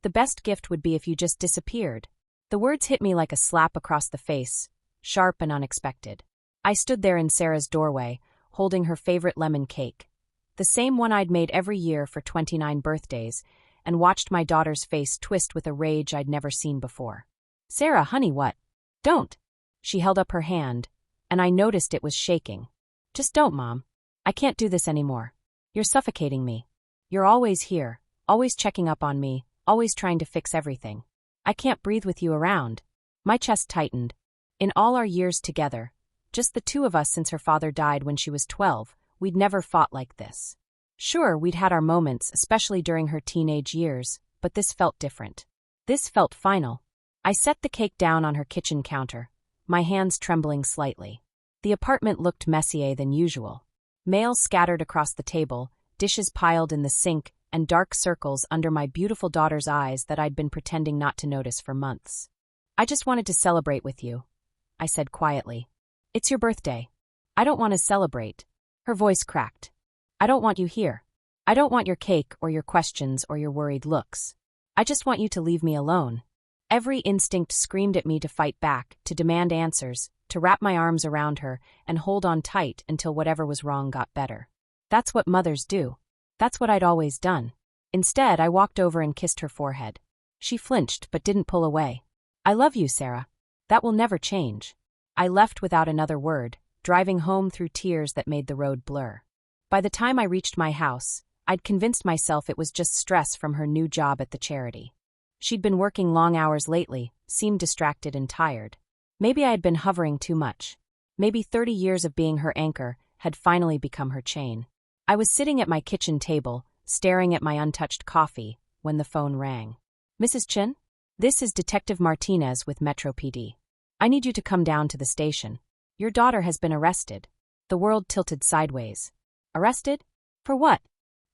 The best gift would be if you just disappeared. The words hit me like a slap across the face, sharp and unexpected. I stood there in Sarah's doorway, holding her favorite lemon cake, the same one I'd made every year for 29 birthdays, and watched my daughter's face twist with a rage I'd never seen before. "Sarah, honey, what? Don't." She held up her hand, and I noticed it was shaking. "Just don't, Mom. I can't do this anymore. You're suffocating me. You're always here, always checking up on me, always trying to fix everything. I can't breathe with you around." My chest tightened. In all our years together, just the two of us since her father died when she was 12, we'd never fought like this. Sure, we'd had our moments, especially during her teenage years, but this felt different. This felt final. I set the cake down on her kitchen counter, my hands trembling slightly. The apartment looked messier than usual. Mail scattered across the table, dishes piled in the sink, and dark circles under my beautiful daughter's eyes that I'd been pretending not to notice for months. "I just wanted to celebrate with you," I said quietly. "It's your birthday. I don't want to celebrate." Her voice cracked. "I don't want you here. I don't want your cake or your questions or your worried looks. I just want you to leave me alone." Every instinct screamed at me to fight back, to demand answers, to wrap my arms around her and hold on tight until whatever was wrong got better. That's what mothers do. That's what I'd always done. Instead, I walked over and kissed her forehead. She flinched but didn't pull away. "I love you, Sarah. That will never change." I left without another word, driving home through tears that made the road blur. By the time I reached my house, I'd convinced myself it was just stress from her new job at the charity. She'd been working long hours lately, seemed distracted and tired. Maybe I had been hovering too much. Maybe 30 years of being her anchor had finally become her chain. I was sitting at my kitchen table, staring at my untouched coffee, when the phone rang. "Mrs. Chin? This is Detective Martinez with Metro PD. I need you to come down to the station. Your daughter has been arrested." The world tilted sideways. "Arrested? For what?"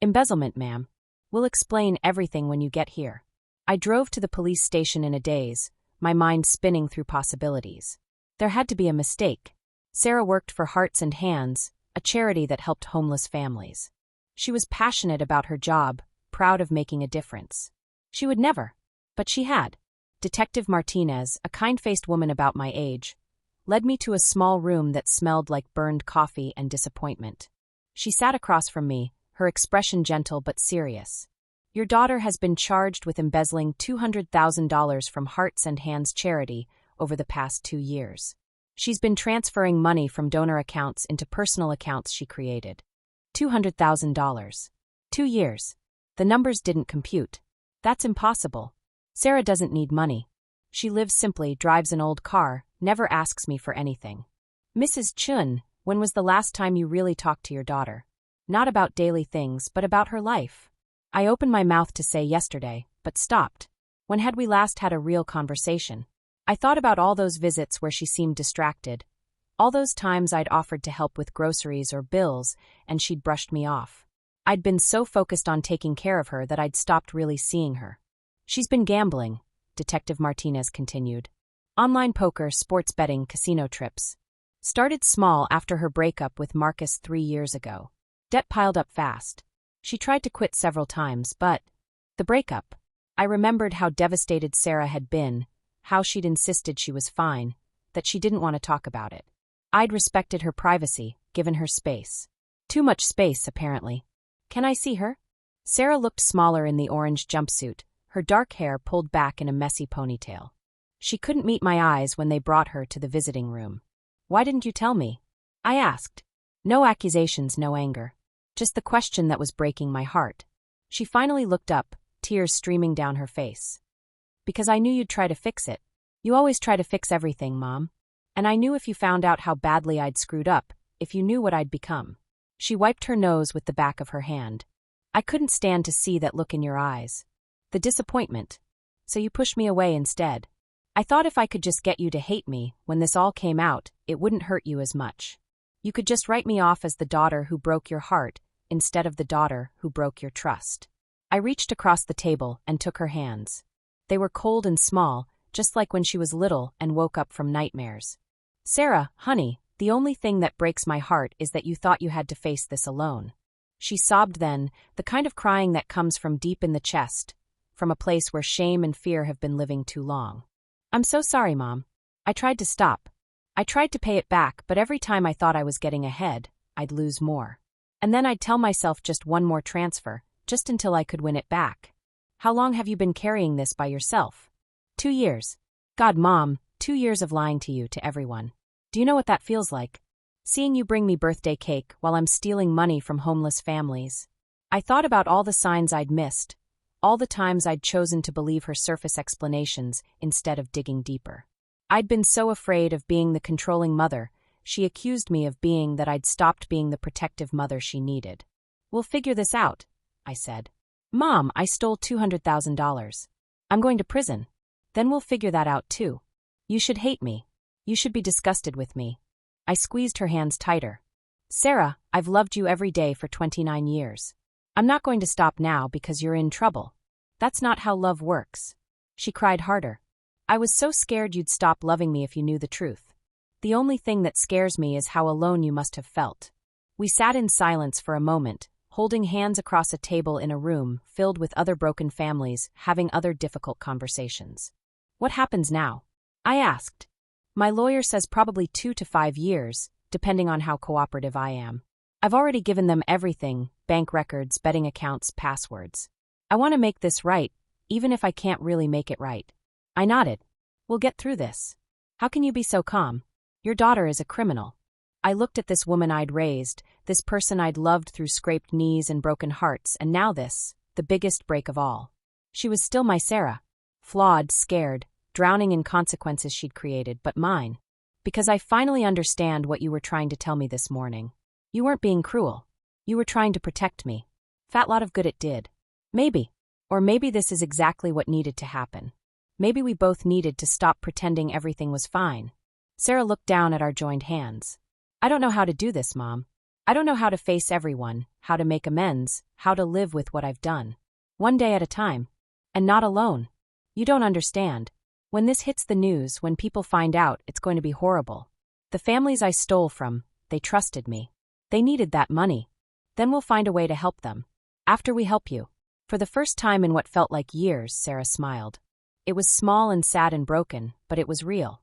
"Embezzlement, ma'am. We'll explain everything when you get here." I drove to the police station in a daze, my mind spinning through possibilities. There had to be a mistake. Sarah worked for Hearts and Hands, a charity that helped homeless families. She was passionate about her job, proud of making a difference. She would never. But she had. Detective Martinez, a kind-faced woman about my age, led me to a small room that smelled like burned coffee and disappointment. She sat across from me, her expression gentle but serious. "Your daughter has been charged with embezzling $200,000 from Hearts and Hands charity over the past 2 years. She's been transferring money from donor accounts into personal accounts she created. $200,000. 2 years. The numbers didn't compute. That's impossible. Sarah doesn't need money. She lives simply, drives an old car, never asks me for anything." "Mrs. Chun, when was the last time you really talked to your daughter? Not about daily things, but about her life." I opened my mouth to say yesterday, but stopped. When had we last had a real conversation? I thought about all those visits where she seemed distracted, all those times I'd offered to help with groceries or bills, and she'd brushed me off. I'd been so focused on taking care of her that I'd stopped really seeing her. "She's been gambling," Detective Martinez continued. "Online poker, sports betting, casino trips. Started small after her breakup with Marcus 3 years ago. Debt piled up fast. She tried to quit several times, but the breakup. I remembered how devastated Sarah had been, how she'd insisted she was fine, that she didn't want to talk about it. I'd respected her privacy, given her space. Too much space, apparently. "Can I see her?" Sarah looked smaller in the orange jumpsuit, her dark hair pulled back in a messy ponytail. She couldn't meet my eyes when they brought her to the visiting room. "Why didn't you tell me?" I asked. No accusations, no anger. Just the question that was breaking my heart. She finally looked up, tears streaming down her face. "Because I knew you'd try to fix it. You always try to fix everything, Mom. And I knew if you found out how badly I'd screwed up, if you knew what I'd become." She wiped her nose with the back of her hand. "I couldn't stand to see that look in your eyes. The disappointment. So you pushed me away instead. I thought if I could just get you to hate me, when this all came out, it wouldn't hurt you as much. You could just write me off as the daughter who broke your heart, instead of the daughter who broke your trust." I reached across the table and took her hands. They were cold and small, just like when she was little and woke up from nightmares. "Sarah, honey, the only thing that breaks my heart is that you thought you had to face this alone." She sobbed then, the kind of crying that comes from deep in the chest, from a place where shame and fear have been living too long. I'm so sorry, Mom. I tried to stop. I tried to pay it back, but every time I thought I was getting ahead, I'd lose more. And then I'd tell myself just one more transfer, just until I could win it back. How long have you been carrying this by yourself? 2 years. God, Mom, 2 years of lying to you, to everyone. Do you know what that feels like? Seeing you bring me birthday cake while I'm stealing money from homeless families. I thought about all the signs I'd missed, all the times I'd chosen to believe her surface explanations instead of digging deeper. I'd been so afraid of being the controlling mother she accused me of being that I'd stopped being the protective mother she needed. We'll figure this out, I said. Mom, I stole $200,000. I'm going to prison. Then we'll figure that out too. You should hate me. You should be disgusted with me. I squeezed her hands tighter. Sarah, I've loved you every day for 29 years. I'm not going to stop now because you're in trouble. That's not how love works. She cried harder. I was so scared you'd stop loving me if you knew the truth. The only thing that scares me is how alone you must have felt. We sat in silence for a moment, holding hands across a table in a room filled with other broken families, having other difficult conversations. What happens now? I asked. My lawyer says probably 2 to 5 years, depending on how cooperative I am. I've already given them everything, bank records, betting accounts, passwords. I want to make this right, even if I can't really make it right. I nodded. We'll get through this. How can you be so calm? Your daughter is a criminal. I looked at this woman I'd raised, this person I'd loved through scraped knees and broken hearts, and now this, the biggest break of all. She was still my Sarah. Flawed, scared, drowning in consequences she'd created, but mine. Because I finally understand what you were trying to tell me this morning. You weren't being cruel. You were trying to protect me. Fat lot of good it did. Maybe. Or maybe this is exactly what needed to happen. Maybe we both needed to stop pretending everything was fine. Sarah looked down at our joined hands. I don't know how to do this, Mom. I don't know how to face everyone, how to make amends, how to live with what I've done. One day at a time. And not alone. You don't understand. When this hits the news, when people find out, it's going to be horrible. The families I stole from, they trusted me. They needed that money. Then we'll find a way to help them. After we help you. For the first time in what felt like years, Sarah smiled. It was small and sad and broken, but it was real.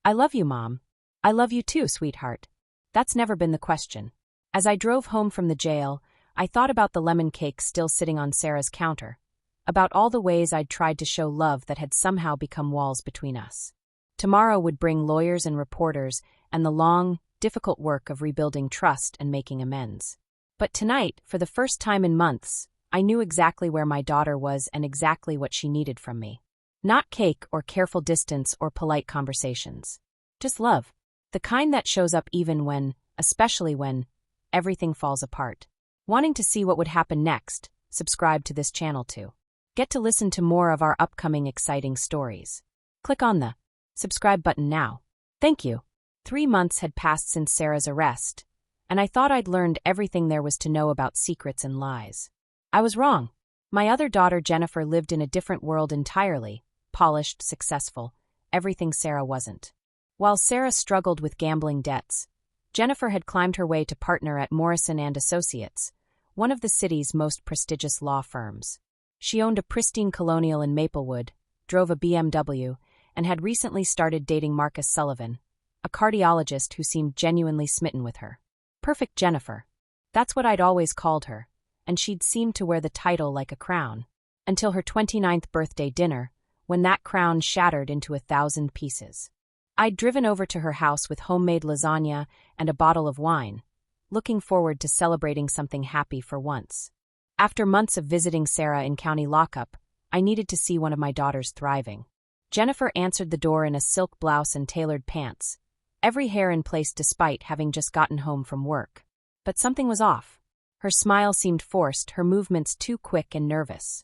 I love you, Mom. I love you too, sweetheart. That's never been the question. As I drove home from the jail, I thought about the lemon cake still sitting on Sarah's counter, about all the ways I'd tried to show love that had somehow become walls between us. Tomorrow would bring lawyers and reporters and the long, difficult work of rebuilding trust and making amends. But tonight, for the first time in months, I knew exactly where my daughter was and exactly what she needed from me. Not cake or careful distance or polite conversations. Just love. The kind that shows up even when, especially when, everything falls apart. Wanting to see what would happen next, subscribe to this channel too. Get to listen to more of our upcoming exciting stories. Click on the subscribe button now. Thank you. 3 months had passed since Sarah's arrest, and I thought I'd learned everything there was to know about secrets and lies. I was wrong. My other daughter Jennifer lived in a different world entirely. Polished, successful, everything Sarah wasn't. While Sarah struggled with gambling debts, Jennifer had climbed her way to partner at Morrison & Associates, one of the city's most prestigious law firms. She owned a pristine colonial in Maplewood, drove a BMW, and had recently started dating Marcus Sullivan, a cardiologist who seemed genuinely smitten with her. Perfect Jennifer. That's what I'd always called her, and she'd seemed to wear the title like a crown. Until her 29th birthday dinner, when that crown shattered into 1,000 pieces. I'd driven over to her house with homemade lasagna and a bottle of wine, looking forward to celebrating something happy for once. After months of visiting Sarah in county lockup, I needed to see one of my daughters thriving. Jennifer answered the door in a silk blouse and tailored pants, every hair in place despite having just gotten home from work. But something was off. Her smile seemed forced, her movements too quick and nervous.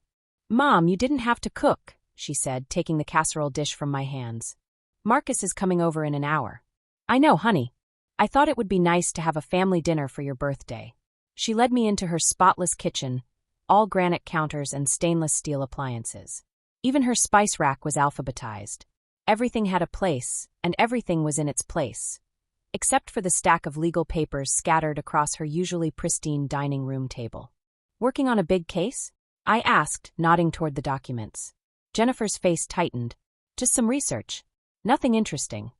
Mom, you didn't have to cook, she said, taking the casserole dish from my hands. Marcus is coming over in an hour. I know, honey. I thought it would be nice to have a family dinner for your birthday. She led me into her spotless kitchen, all granite counters and stainless steel appliances. Even her spice rack was alphabetized. Everything had a place, and everything was in its place. Except for the stack of legal papers scattered across her usually pristine dining room table. Working on a big case? I asked, nodding toward the documents. Jennifer's face tightened. Just some research. Nothing interesting.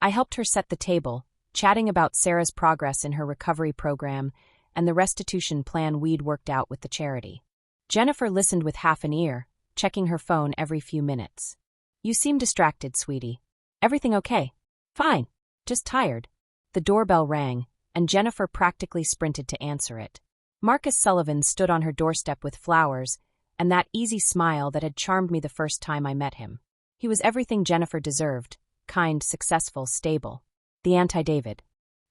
I helped her set the table, chatting about Sarah's progress in her recovery program and the restitution plan we'd worked out with the charity. Jennifer listened with half an ear, checking her phone every few minutes. You seem distracted, sweetie. Everything okay? Fine. Just tired. The doorbell rang, and Jennifer practically sprinted to answer it. Marcus Sullivan stood on her doorstep with flowers and that easy smile that had charmed me the first time I met him. He was everything Jennifer deserved: kind, successful, stable. The anti-David.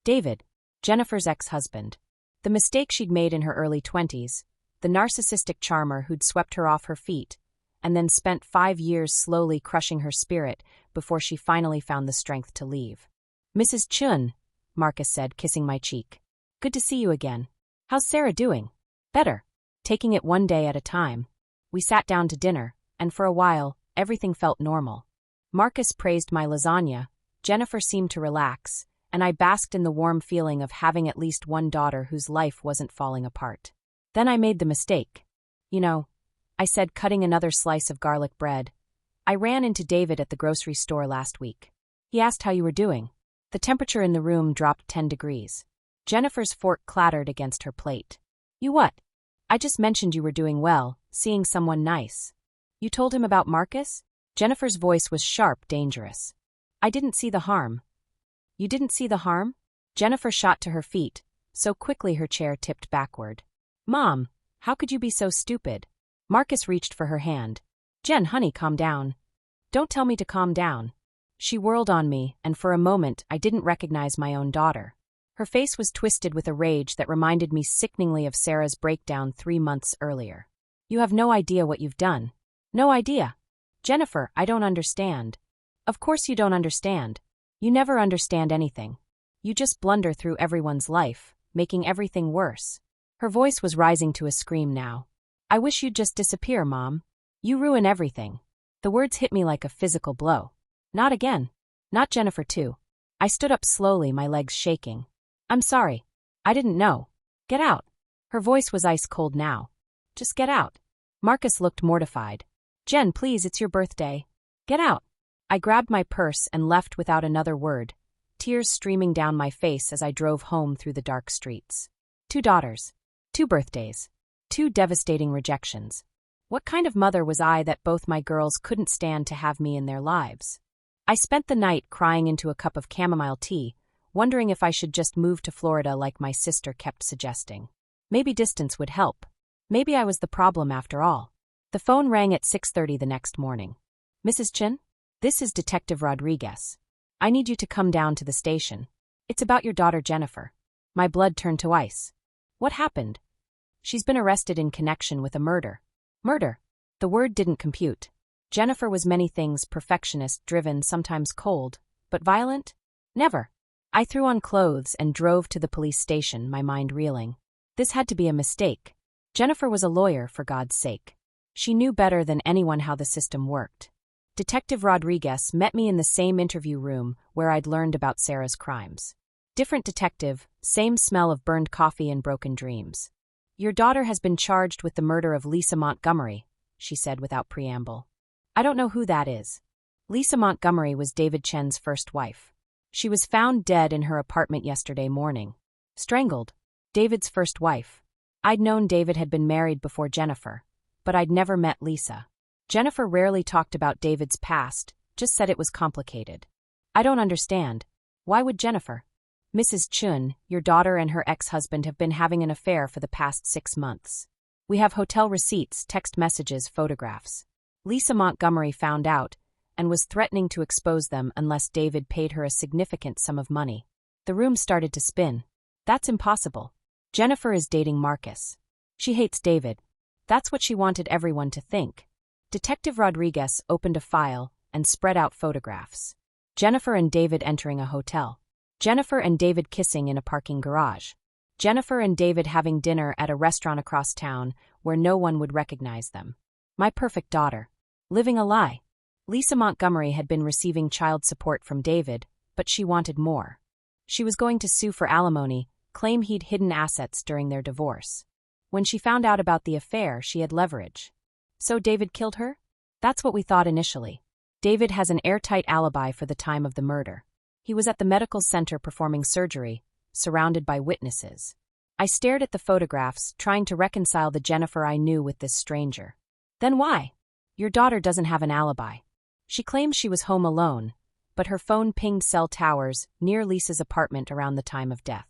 David, Jennifer's ex-husband. The mistake she'd made in her early 20s, the narcissistic charmer who'd swept her off her feet, and then spent 5 years slowly crushing her spirit before she finally found the strength to leave. Mrs. Chun, Marcus said, kissing my cheek. Good to see you again. How's Sarah doing? Better. Taking it one day at a time. We sat down to dinner, and for a while, everything felt normal. Marcus praised my lasagna, Jennifer seemed to relax, and I basked in the warm feeling of having at least one daughter whose life wasn't falling apart. Then I made the mistake. You know, I said, cutting another slice of garlic bread. I ran into David at the grocery store last week. He asked how you were doing. The temperature in the room dropped 10 degrees. Jennifer's fork clattered against her plate. You what? I just mentioned you were doing well, seeing someone nice. You told him about Marcus? Jennifer's voice was sharp, dangerous. I didn't see the harm. You didn't see the harm? Jennifer shot to her feet, so quickly her chair tipped backward. Mom, how could you be so stupid? Marcus reached for her hand. Jen, honey, calm down. Don't tell me to calm down. She whirled on me, and for a moment I didn't recognize my own daughter. Her face was twisted with a rage that reminded me sickeningly of Sarah's breakdown 3 months earlier. You have no idea what you've done. No idea. Jennifer, I don't understand. Of course you don't understand. You never understand anything. You just blunder through everyone's life, making everything worse. Her voice was rising to a scream now. I wish you'd just disappear, Mom. You ruin everything. The words hit me like a physical blow. Not again. Not Jennifer too. I stood up slowly, my legs shaking. I'm sorry. I didn't know. Get out. Her voice was ice cold now. Just get out. Marcus looked mortified. Jen, please, it's your birthday. Get out. I grabbed my purse and left without another word, tears streaming down my face as I drove home through the dark streets. 2 daughters. 2 birthdays. 2 devastating rejections. What kind of mother was I that both my girls couldn't stand to have me in their lives? I spent the night crying into a cup of chamomile tea, wondering if I should just move to Florida like my sister kept suggesting. Maybe distance would help. Maybe I was the problem after all. The phone rang at 6:30 the next morning. Mrs. Chin? This is Detective Rodriguez. I need you to come down to the station. It's about your daughter Jennifer. My blood turned to ice. What happened? She's been arrested in connection with a murder. Murder? The word didn't compute. Jennifer was many things: perfectionist, driven, sometimes cold. But violent? Never. I threw on clothes and drove to the police station, my mind reeling. This had to be a mistake. Jennifer was a lawyer, for God's sake. She knew better than anyone how the system worked. Detective Rodriguez met me in the same interview room where I'd learned about Sarah's crimes. Different detective, same smell of burned coffee and broken dreams. Your daughter has been charged with the murder of Lisa Montgomery, she said without preamble. I don't know who that is. Lisa Montgomery was David Chen's first wife. She was found dead in her apartment yesterday morning. Strangled. David's first wife. I'd known David had been married before Jennifer, but I'd never met Lisa. Jennifer rarely talked about David's past, just said it was complicated. I don't understand. Why would Jennifer? Mrs. Chun, your daughter and her ex-husband have been having an affair for the past 6 months. We have hotel receipts, text messages, photographs. Lisa Montgomery found out and was threatening to expose them unless David paid her a significant sum of money. The room started to spin. That's impossible. Jennifer is dating Marcus. She hates David. That's what she wanted everyone to think. Detective Rodriguez opened a file and spread out photographs. Jennifer and David entering a hotel. Jennifer and David kissing in a parking garage. Jennifer and David having dinner at a restaurant across town where no one would recognize them. My perfect daughter. Living a lie. Lisa Montgomery had been receiving child support from David, but she wanted more. She was going to sue for alimony, claim he'd hidden assets during their divorce. When she found out about the affair, she had leverage. So David killed her? That's what we thought initially. David has an airtight alibi for the time of the murder. He was at the medical center performing surgery, surrounded by witnesses. I stared at the photographs, trying to reconcile the Jennifer I knew with this stranger. Then why? Your daughter doesn't have an alibi. She claims she was home alone, but her phone pinged cell towers near Lisa's apartment around the time of death.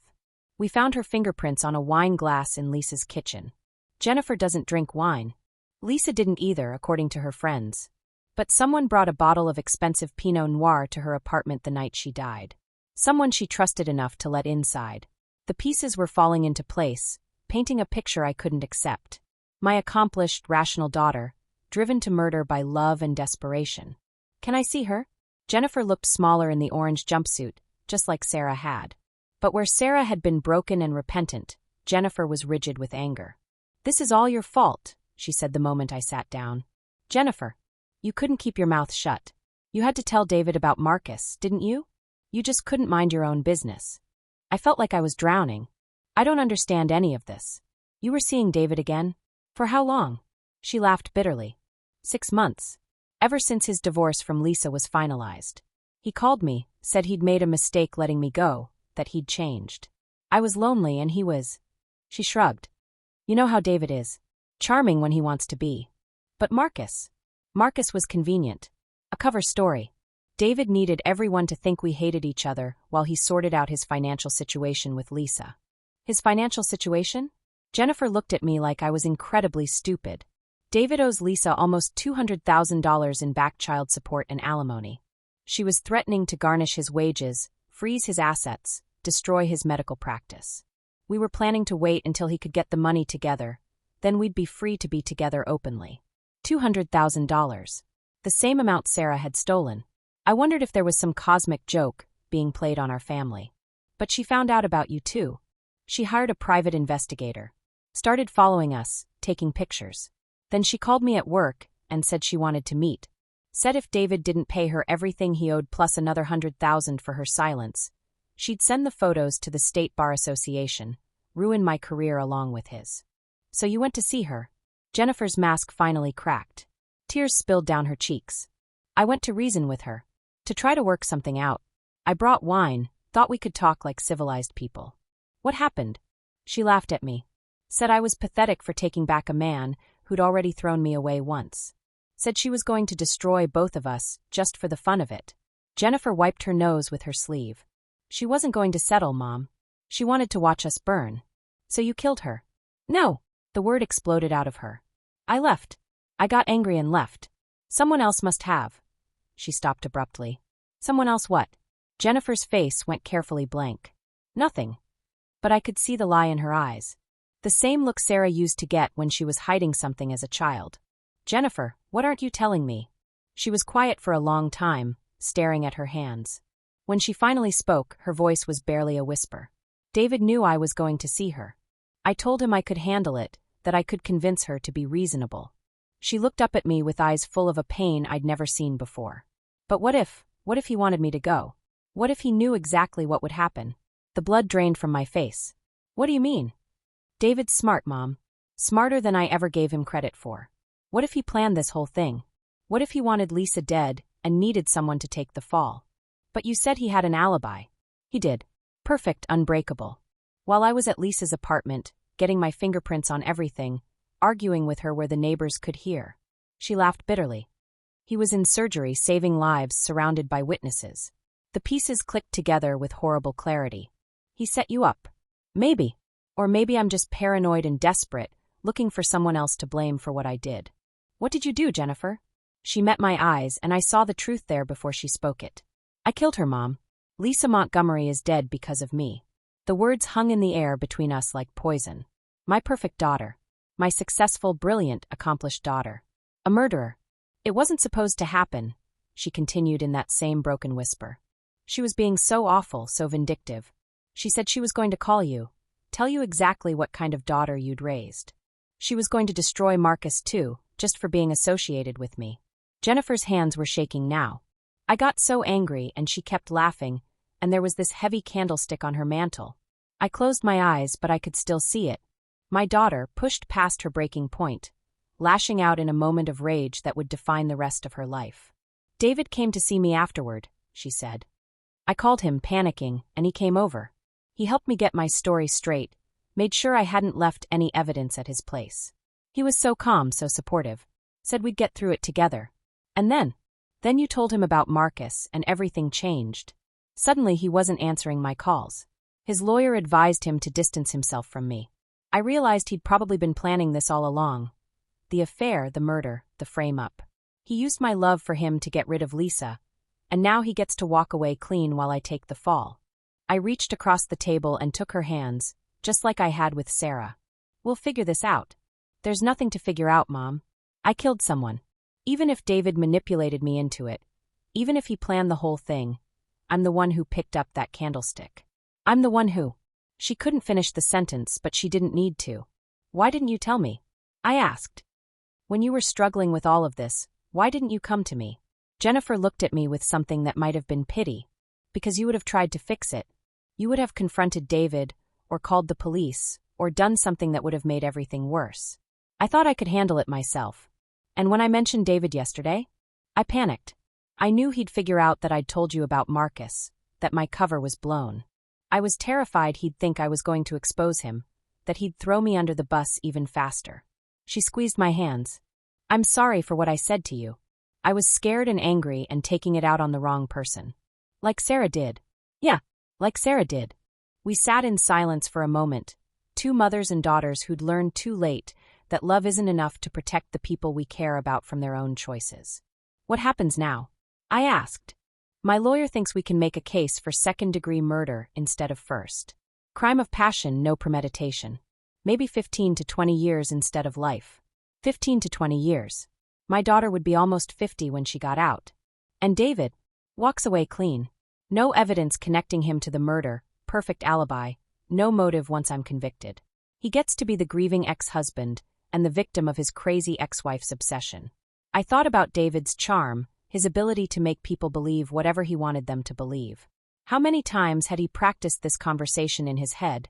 We found her fingerprints on a wine glass in Lisa's kitchen. Jennifer doesn't drink wine. Lisa didn't either, according to her friends. But someone brought a bottle of expensive Pinot Noir to her apartment the night she died. Someone she trusted enough to let inside. The pieces were falling into place, painting a picture I couldn't accept. My accomplished, rational daughter, driven to murder by love and desperation. Can I see her? Jennifer looked smaller in the orange jumpsuit, just like Sarah had. But where Sarah had been broken and repentant, Jennifer was rigid with anger. This is all your fault, she said the moment I sat down. Jennifer, you couldn't keep your mouth shut. You had to tell David about Marcus, didn't you? You just couldn't mind your own business. I felt like I was drowning. I don't understand any of this. You were seeing David again? For how long? She laughed bitterly. 6 months. Ever since his divorce from Lisa was finalized. He called me, said he'd made a mistake letting me go, that he'd changed. I was lonely and he was. She shrugged. You know how David is. Charming when he wants to be. But Marcus was convenient. A cover story. David needed everyone to think we hated each other while he sorted out his financial situation with Lisa. His financial situation? Jennifer looked at me like I was incredibly stupid. David owes Lisa almost $200,000 in back child support and alimony. She was threatening to garnish his wages, freeze his assets, destroy his medical practice. We were planning to wait until he could get the money together, then we'd be free to be together openly. $200,000. The same amount Sarah had stolen. I wondered if there was some cosmic joke being played on our family. But she found out about you too. She hired a private investigator. Started following us, taking pictures. Then she called me at work and said she wanted to meet. Said if David didn't pay her everything he owed plus another 100,000 for her silence, she'd send the photos to the State Bar Association, ruin my career along with his. So you went to see her. Jennifer's mask finally cracked. Tears spilled down her cheeks. I went to reason with her. To try to work something out. I brought wine, thought we could talk like civilized people. What happened? She laughed at me. Said I was pathetic for taking back a man who'd already thrown me away once. Said she was going to destroy both of us just for the fun of it. Jennifer wiped her nose with her sleeve. She wasn't going to settle, Mom. She wanted to watch us burn. So you killed her? No. The word exploded out of her. I left. I got angry and left. Someone else must have. She stopped abruptly. Someone else what? Jennifer's face went carefully blank. Nothing. But I could see the lie in her eyes. The same look Sarah used to get when she was hiding something as a child. Jennifer, what aren't you telling me? She was quiet for a long time, staring at her hands. When she finally spoke, her voice was barely a whisper. David knew I was going to see her. I told him I could handle it, that I could convince her to be reasonable. She looked up at me with eyes full of a pain I'd never seen before. But what if he wanted me to go? What if he knew exactly what would happen? The blood drained from my face. What do you mean? David's smart, Mom. Smarter than I ever gave him credit for. What if he planned this whole thing? What if he wanted Lisa dead and needed someone to take the fall? But you said he had an alibi. He did. Perfect, unbreakable. While I was at Lisa's apartment, getting my fingerprints on everything, arguing with her where the neighbors could hear. She laughed bitterly. He was in surgery, saving lives, surrounded by witnesses. The pieces clicked together with horrible clarity. He set you up. Maybe. Or maybe I'm just paranoid and desperate, looking for someone else to blame for what I did. What did you do, Jennifer? She met my eyes, and I saw the truth there before she spoke it. I killed her, Mom. Lisa Montgomery is dead because of me. The words hung in the air between us like poison. My perfect daughter. My successful, brilliant, accomplished daughter. A murderer. It wasn't supposed to happen, she continued in that same broken whisper. She was being so awful, so vindictive. She said she was going to call you, tell you exactly what kind of daughter you'd raised. She was going to destroy Marcus too, just for being associated with me. Jennifer's hands were shaking now. I got so angry and she kept laughing, and there was this heavy candlestick on her mantel. I closed my eyes, but I could still see it. My daughter pushed past her breaking point, lashing out in a moment of rage that would define the rest of her life. David came to see me afterward, she said. I called him, panicking, and he came over. He helped me get my story straight, made sure I hadn't left any evidence at his place. He was so calm, so supportive. Said we'd get through it together. And then you told him about Marcus, and everything changed. Suddenly he wasn't answering my calls. His lawyer advised him to distance himself from me. I realized he'd probably been planning this all along. The affair, the murder, the frame-up. He used my love for him to get rid of Lisa, and now he gets to walk away clean while I take the fall. I reached across the table and took her hands, just like I had with Sarah. We'll figure this out. There's nothing to figure out, Mom. I killed someone. Even if David manipulated me into it, even if he planned the whole thing, I'm the one who picked up that candlestick. I'm the one who... She couldn't finish the sentence, but she didn't need to. Why didn't you tell me? I asked. When you were struggling with all of this, why didn't you come to me? Jennifer looked at me with something that might have been pity. Because you would have tried to fix it. You would have confronted David, or called the police, or done something that would have made everything worse. I thought I could handle it myself. And when I mentioned David yesterday, I panicked. I knew he'd figure out that I'd told you about Marcus, that my cover was blown. I was terrified he'd think I was going to expose him, that he'd throw me under the bus even faster. She squeezed my hands. I'm sorry for what I said to you. I was scared and angry and taking it out on the wrong person. Like Sarah did. Yeah, like Sarah did. We sat in silence for a moment, two mothers and daughters who'd learned too late that love isn't enough to protect the people we care about from their own choices. What happens now? I asked. My lawyer thinks we can make a case for second-degree murder instead of first. Crime of passion, no premeditation. Maybe 15 to 20 years instead of life. 15 to 20 years. My daughter would be almost 50 when she got out. And David walks away clean. No evidence connecting him to the murder, perfect alibi, no motive once I'm convicted. He gets to be the grieving ex-husband and the victim of his crazy ex-wife's obsession. I thought about David's charm, his ability to make people believe whatever he wanted them to believe. How many times had he practiced this conversation in his head,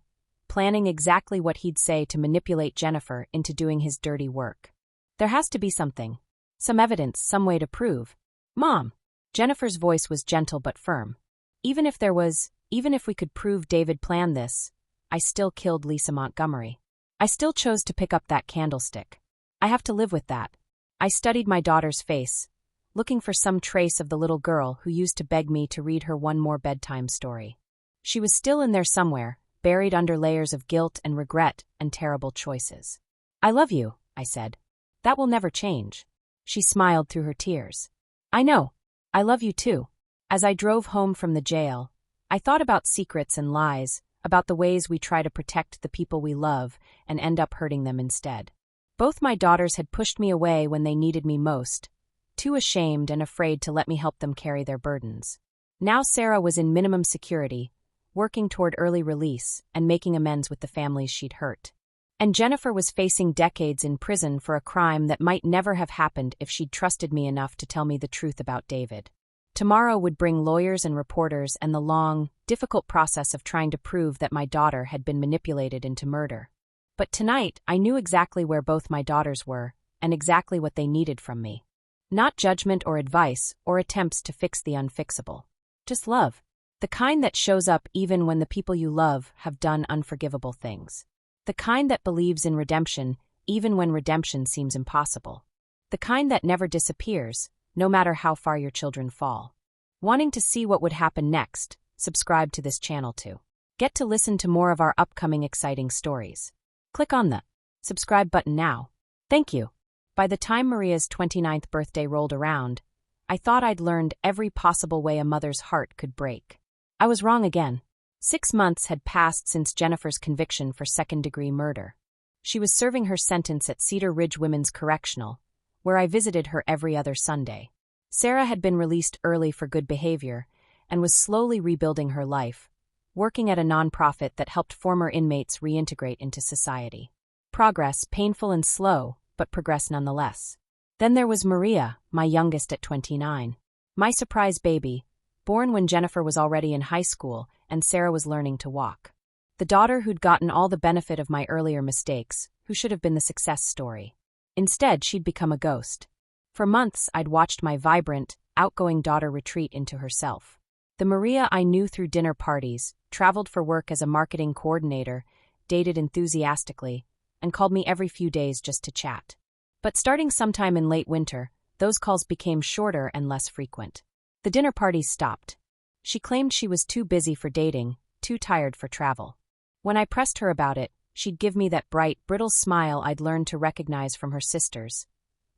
planning exactly what he'd say to manipulate Jennifer into doing his dirty work? There has to be something. Some evidence, some way to prove. Mom! Jennifer's voice was gentle but firm. Even if we could prove David planned this, I still killed Lisa Montgomery. I still chose to pick up that candlestick. I have to live with that. I studied my daughter's face, looking for some trace of the little girl who used to beg me to read her one more bedtime story. She was still in there somewhere, buried under layers of guilt and regret and terrible choices. I love you, I said. That will never change. She smiled through her tears. I know. I love you too. As I drove home from the jail, I thought about secrets and lies, about the ways we try to protect the people we love and end up hurting them instead. Both my daughters had pushed me away when they needed me most, too ashamed and afraid to let me help them carry their burdens. Now Sarah was in minimum security, working toward early release and making amends with the families she'd hurt. And Jennifer was facing decades in prison for a crime that might never have happened if she'd trusted me enough to tell me the truth about David. Tomorrow would bring lawyers and reporters and the long, difficult process of trying to prove that my daughter had been manipulated into murder. But tonight, I knew exactly where both my daughters were and exactly what they needed from me. Not judgment or advice or attempts to fix the unfixable. Just love. The kind that shows up even when the people you love have done unforgivable things. The kind that believes in redemption even when redemption seems impossible. The kind that never disappears, no matter how far your children fall. Wanting to see what would happen next, subscribe to this channel to get to listen to more of our upcoming exciting stories. Click on the subscribe button now. Thank you. By the time Maria's 29th birthday rolled around, I thought I'd learned every possible way a mother's heart could break. I was wrong again. 6 months had passed since Jennifer's conviction for second-degree murder. She was serving her sentence at Cedar Ridge Women's Correctional, where I visited her every other Sunday. Sarah had been released early for good behavior and was slowly rebuilding her life, working at a nonprofit that helped former inmates reintegrate into society. Progress, painful and slow, but progress nonetheless. Then there was Maria, my youngest at 29. My surprise baby, born when Jennifer was already in high school and Sarah was learning to walk. The daughter who'd gotten all the benefit of my earlier mistakes, who should have been the success story. Instead, she'd become a ghost. For months, I'd watched my vibrant, outgoing daughter retreat into herself. The Maria I knew through dinner parties, traveled for work as a marketing coordinator, dated enthusiastically, and called me every few days just to chat. But starting sometime in late winter, those calls became shorter and less frequent. The dinner parties stopped. She claimed she was too busy for dating, too tired for travel. When I pressed her about it, she'd give me that bright, brittle smile I'd learned to recognize from her sisters.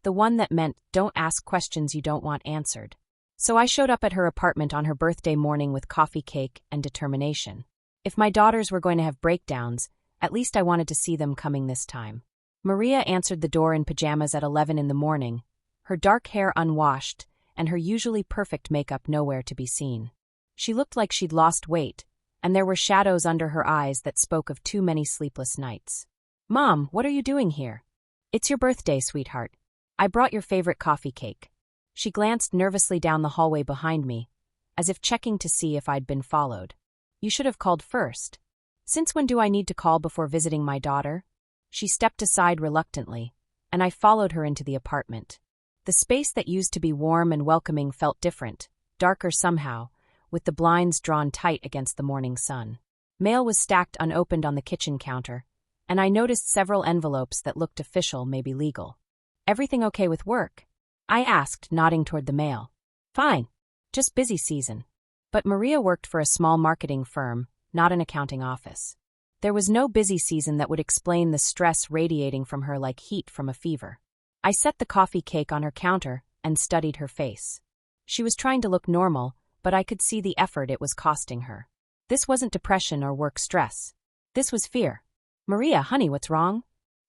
The one that meant, don't ask questions you don't want answered. So I showed up at her apartment on her birthday morning with coffee cake and determination. If my daughters were going to have breakdowns, at least I wanted to see them coming this time. Maria answered the door in pajamas at 11 in the morning, her dark hair unwashed, and her usually perfect makeup nowhere to be seen. She looked like she'd lost weight, and there were shadows under her eyes that spoke of too many sleepless nights. "Mom, what are you doing here?" "It's your birthday, sweetheart. I brought your favorite coffee cake." She glanced nervously down the hallway behind me, as if checking to see if I'd been followed. "You should have called first." "Since when do I need to call before visiting my daughter?" She stepped aside reluctantly, and I followed her into the apartment. The space that used to be warm and welcoming felt different, darker somehow, with the blinds drawn tight against the morning sun. Mail was stacked unopened on the kitchen counter, and I noticed several envelopes that looked official, maybe legal. "Everything okay with work?" I asked, nodding toward the mail. "Fine. Just busy season." But Maria worked for a small marketing firm, not an accounting office. There was no busy season that would explain the stress radiating from her like heat from a fever. I set the coffee cake on her counter and studied her face. She was trying to look normal, but I could see the effort it was costing her. This wasn't depression or work stress. This was fear. "Maria, honey, what's wrong?"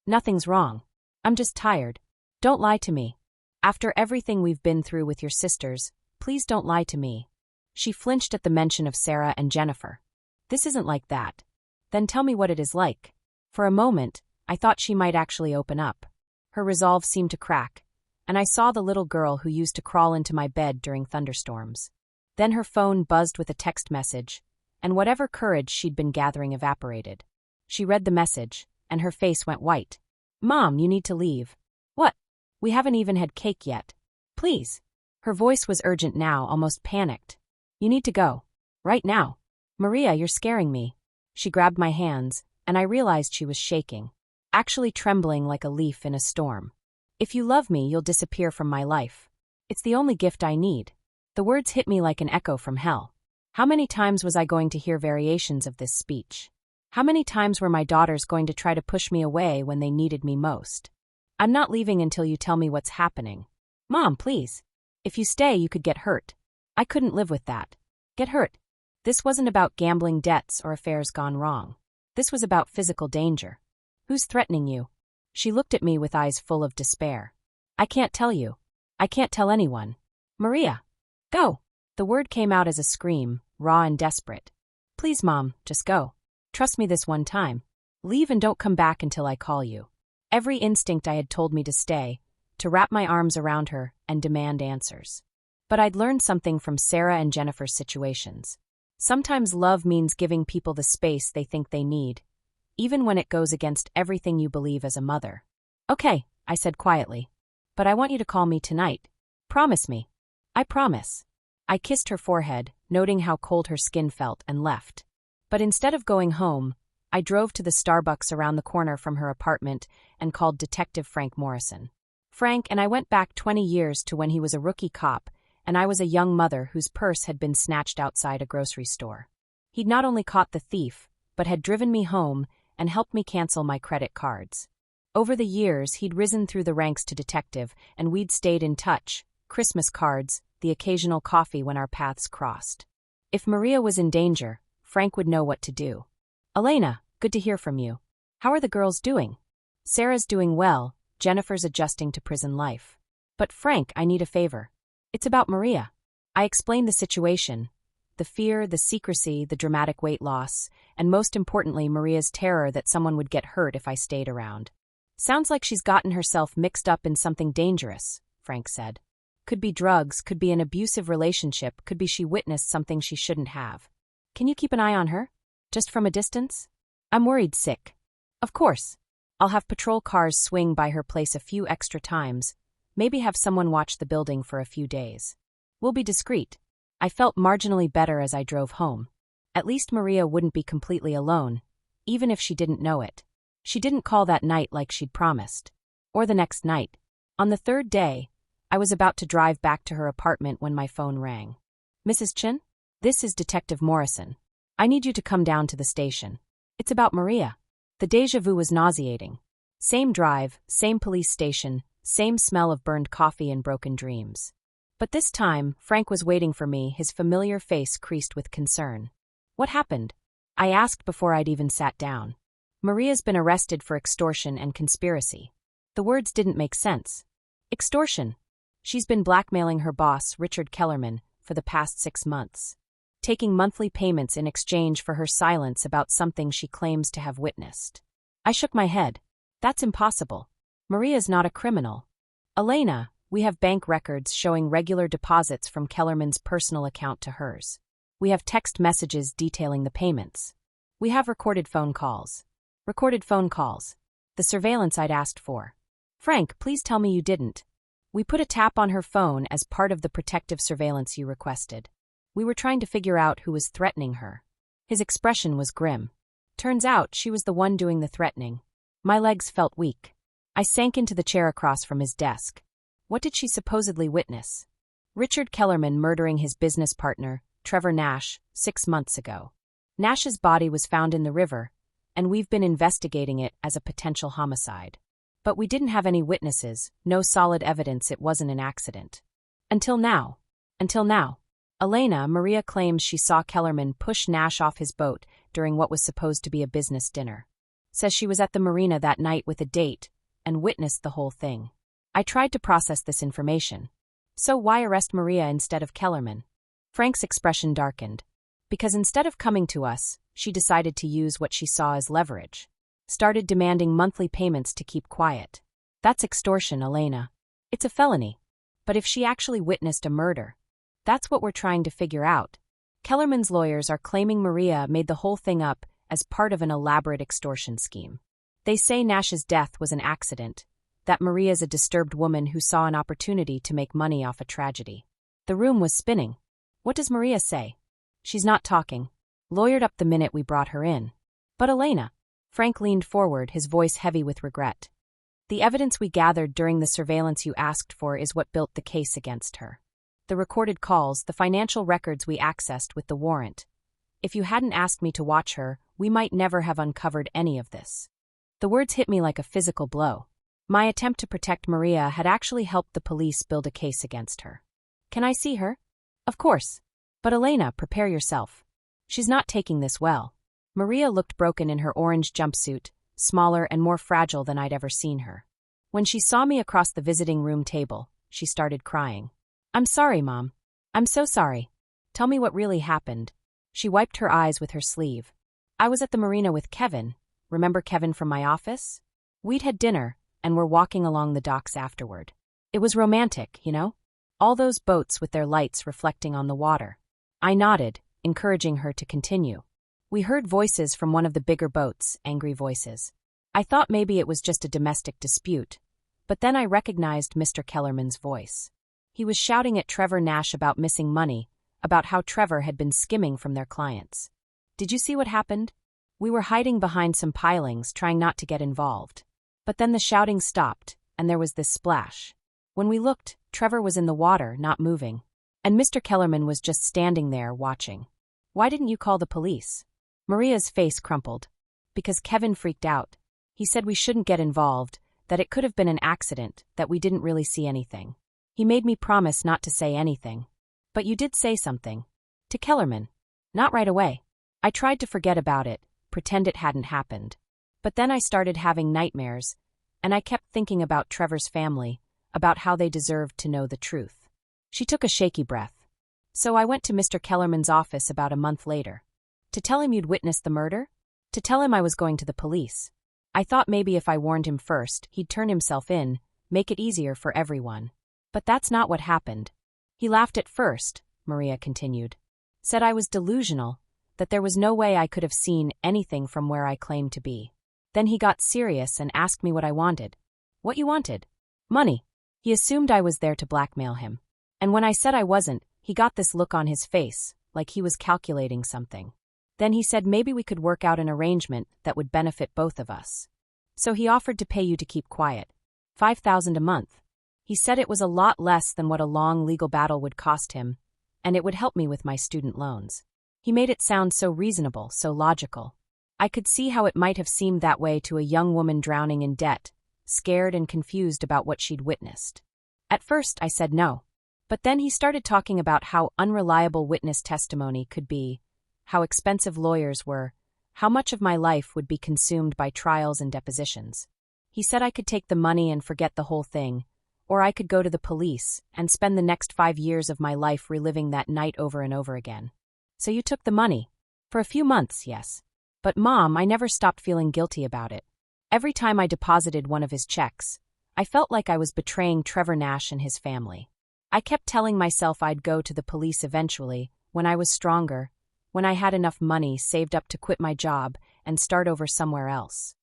"Nothing's wrong. I'm just tired. Don't lie to me. After everything we've been through with your sisters, please don't lie to me." She flinched at the mention of Sarah and Jennifer. "This isn't like that." "Then tell me what it is like." For a moment, I thought she might actually open up. Her resolve seemed to crack, and I saw the little girl who used to crawl into my bed during thunderstorms. Then her phone buzzed with a text message, and whatever courage she'd been gathering evaporated. She read the message, and her face went white. "Mom, you need to leave." "What? We haven't even had cake yet. Please." Her voice was urgent now, almost panicked. "You need to go. Right now." "Maria, you're scaring me." She grabbed my hands, and I realized she was shaking, actually trembling like a leaf in a storm. "If you love me, you'll disappear from my life. It's the only gift I need." The words hit me like an echo from hell. How many times was I going to hear variations of this speech? How many times were my daughters going to try to push me away when they needed me most? "I'm not leaving until you tell me what's happening." "Mom, please. If you stay, you could get hurt." I couldn't live with that. Get hurt. This wasn't about gambling debts or affairs gone wrong. This was about physical danger. "Who's threatening you?" She looked at me with eyes full of despair. "I can't tell you. I can't tell anyone." "Maria, go." The word came out as a scream, raw and desperate. "Please, Mom, just go. Trust me this one time. Leave and don't come back until I call you." Every instinct I had told me to stay, to wrap my arms around her and demand answers. But I'd learned something from Sarah and Jennifer's situations. Sometimes love means giving people the space they think they need, even when it goes against everything you believe as a mother. "Okay," I said quietly. "But I want you to call me tonight. Promise me." "I promise." I kissed her forehead, noting how cold her skin felt, and left. But instead of going home, I drove to the Starbucks around the corner from her apartment and called Detective Frank Morrison. Frank and I went back 20 years to when he was a rookie cop, and I was a young mother whose purse had been snatched outside a grocery store. He'd not only caught the thief, but had driven me home and helped me cancel my credit cards. Over the years, he'd risen through the ranks to detective, and we'd stayed in touch, Christmas cards, the occasional coffee when our paths crossed. If Maria was in danger, Frank would know what to do. "Elena, good to hear from you. How are the girls doing?" "Sarah's doing well, Jennifer's adjusting to prison life." "But Frank, I need a favor." "It's about Maria." I explained the situation, the fear, the secrecy, the dramatic weight loss, and most importantly, Maria's terror that someone would get hurt if I stayed around. "Sounds like she's gotten herself mixed up in something dangerous," Frank said. "Could be drugs, could be an abusive relationship, could be she witnessed something she shouldn't have. Can you keep an eye on her? Just from a distance?" I'm worried sick. Of course. I'll have patrol cars swing by her place a few extra times, maybe have someone watch the building for a few days. We'll be discreet. I felt marginally better as I drove home. At least Maria wouldn't be completely alone, even if she didn't know it. She didn't call that night like she'd promised. Or the next night. On the third day, I was about to drive back to her apartment when my phone rang. Mrs. Chin? This is Detective Morrison. I need you to come down to the station. It's about Maria. The déjà vu was nauseating. Same drive, same police station, same smell of burned coffee and broken dreams. But this time, Frank was waiting for me, his familiar face creased with concern. What happened? I asked before I'd even sat down. Maria's been arrested for extortion and conspiracy. The words didn't make sense. Extortion. She's been blackmailing her boss, Richard Kellerman, for the past 6 months. Taking monthly payments in exchange for her silence about something she claims to have witnessed. I shook my head. That's impossible. Maria's not a criminal. Elena, we have bank records showing regular deposits from Kellerman's personal account to hers. We have text messages detailing the payments. We have recorded phone calls. Recorded phone calls. The surveillance I'd asked for. Frank, please tell me you didn't. We put a tap on her phone as part of the protective surveillance you requested. We were trying to figure out who was threatening her. His expression was grim. Turns out she was the one doing the threatening. My legs felt weak. I sank into the chair across from his desk. What did she supposedly witness? Richard Kellerman murdering his business partner, Trevor Nash, 6 months ago. Nash's body was found in the river, and we've been investigating it as a potential homicide. But we didn't have any witnesses, no solid evidence it wasn't an accident. Until now. Elena, Maria claims she saw Kellerman push Nash off his boat during what was supposed to be a business dinner. Says she was at the marina that night with a date and witnessed the whole thing. I tried to process this information. So why arrest Maria instead of Kellerman? Frank's expression darkened. Because instead of coming to us, she decided to use what she saw as leverage. Started demanding monthly payments to keep quiet. That's extortion, Elena. It's a felony. But if she actually witnessed a murder, that's what we're trying to figure out. Kellerman's lawyers are claiming Maria made the whole thing up as part of an elaborate extortion scheme. They say Nash's death was an accident, that Maria's a disturbed woman who saw an opportunity to make money off a tragedy. The room was spinning. What does Maria say? She's not talking. Lawyered up the minute we brought her in. But Elena. Frank leaned forward, his voice heavy with regret. The evidence we gathered during the surveillance you asked for is what built the case against her. The recorded calls, the financial records we accessed with the warrant. If you hadn't asked me to watch her, we might never have uncovered any of this. The words hit me like a physical blow. My attempt to protect Maria had actually helped the police build a case against her. Can I see her? Of course. But Elena, prepare yourself. She's not taking this well. Maria looked broken in her orange jumpsuit, smaller and more fragile than I'd ever seen her. When she saw me across the visiting room table, she started crying. I'm sorry, Mom. I'm so sorry. Tell me what really happened. She wiped her eyes with her sleeve. I was at the marina with Kevin. Remember Kevin from my office? We'd had dinner, and were walking along the docks afterward. It was romantic, you know? All those boats with their lights reflecting on the water. I nodded, encouraging her to continue. We heard voices from one of the bigger boats, angry voices. I thought maybe it was just a domestic dispute, but then I recognized Mr. Kellerman's voice. He was shouting at Trevor Nash about missing money, about how Trevor had been skimming from their clients. Did you see what happened? We were hiding behind some pilings, trying not to get involved. But then the shouting stopped, and there was this splash. When we looked, Trevor was in the water, not moving. And Mr. Kellerman was just standing there, watching. Why didn't you call the police? Maria's face crumpled. Because Kevin freaked out. He said we shouldn't get involved, that it could have been an accident, that we didn't really see anything. He made me promise not to say anything. But you did say something. To Kellerman. Not right away. I tried to forget about it, pretend it hadn't happened. But then I started having nightmares, and I kept thinking about Trevor's family, about how they deserved to know the truth. She took a shaky breath. So I went to Mr. Kellerman's office about a month later. To tell him you'd witnessed the murder? To tell him I was going to the police. I thought maybe if I warned him first, he'd turn himself in, make it easier for everyone. But that's not what happened. He laughed at first, Maria continued. Said I was delusional, that there was no way I could have seen anything from where I claimed to be. Then he got serious and asked me what I wanted. What you wanted? Money. He assumed I was there to blackmail him. And when I said I wasn't, he got this look on his face, like he was calculating something. Then he said maybe we could work out an arrangement that would benefit both of us. So he offered to pay you to keep quiet. $5,000 a month. He said it was a lot less than what a long legal battle would cost him, and it would help me with my student loans. He made it sound so reasonable, so logical. I could see how it might have seemed that way to a young woman drowning in debt, scared and confused about what she'd witnessed. At first, I said no. But then he started talking about how unreliable witness testimony could be, how expensive lawyers were, how much of my life would be consumed by trials and depositions. He said I could take the money and forget the whole thing, or I could go to the police and spend the next 5 years of my life reliving that night over and over again. So you took the money? For a few months, yes. But Mom, I never stopped feeling guilty about it. Every time I deposited one of his checks, I felt like I was betraying Trevor Nash and his family. I kept telling myself I'd go to the police eventually, when I was stronger, when I had enough money saved up to quit my job and start over somewhere else.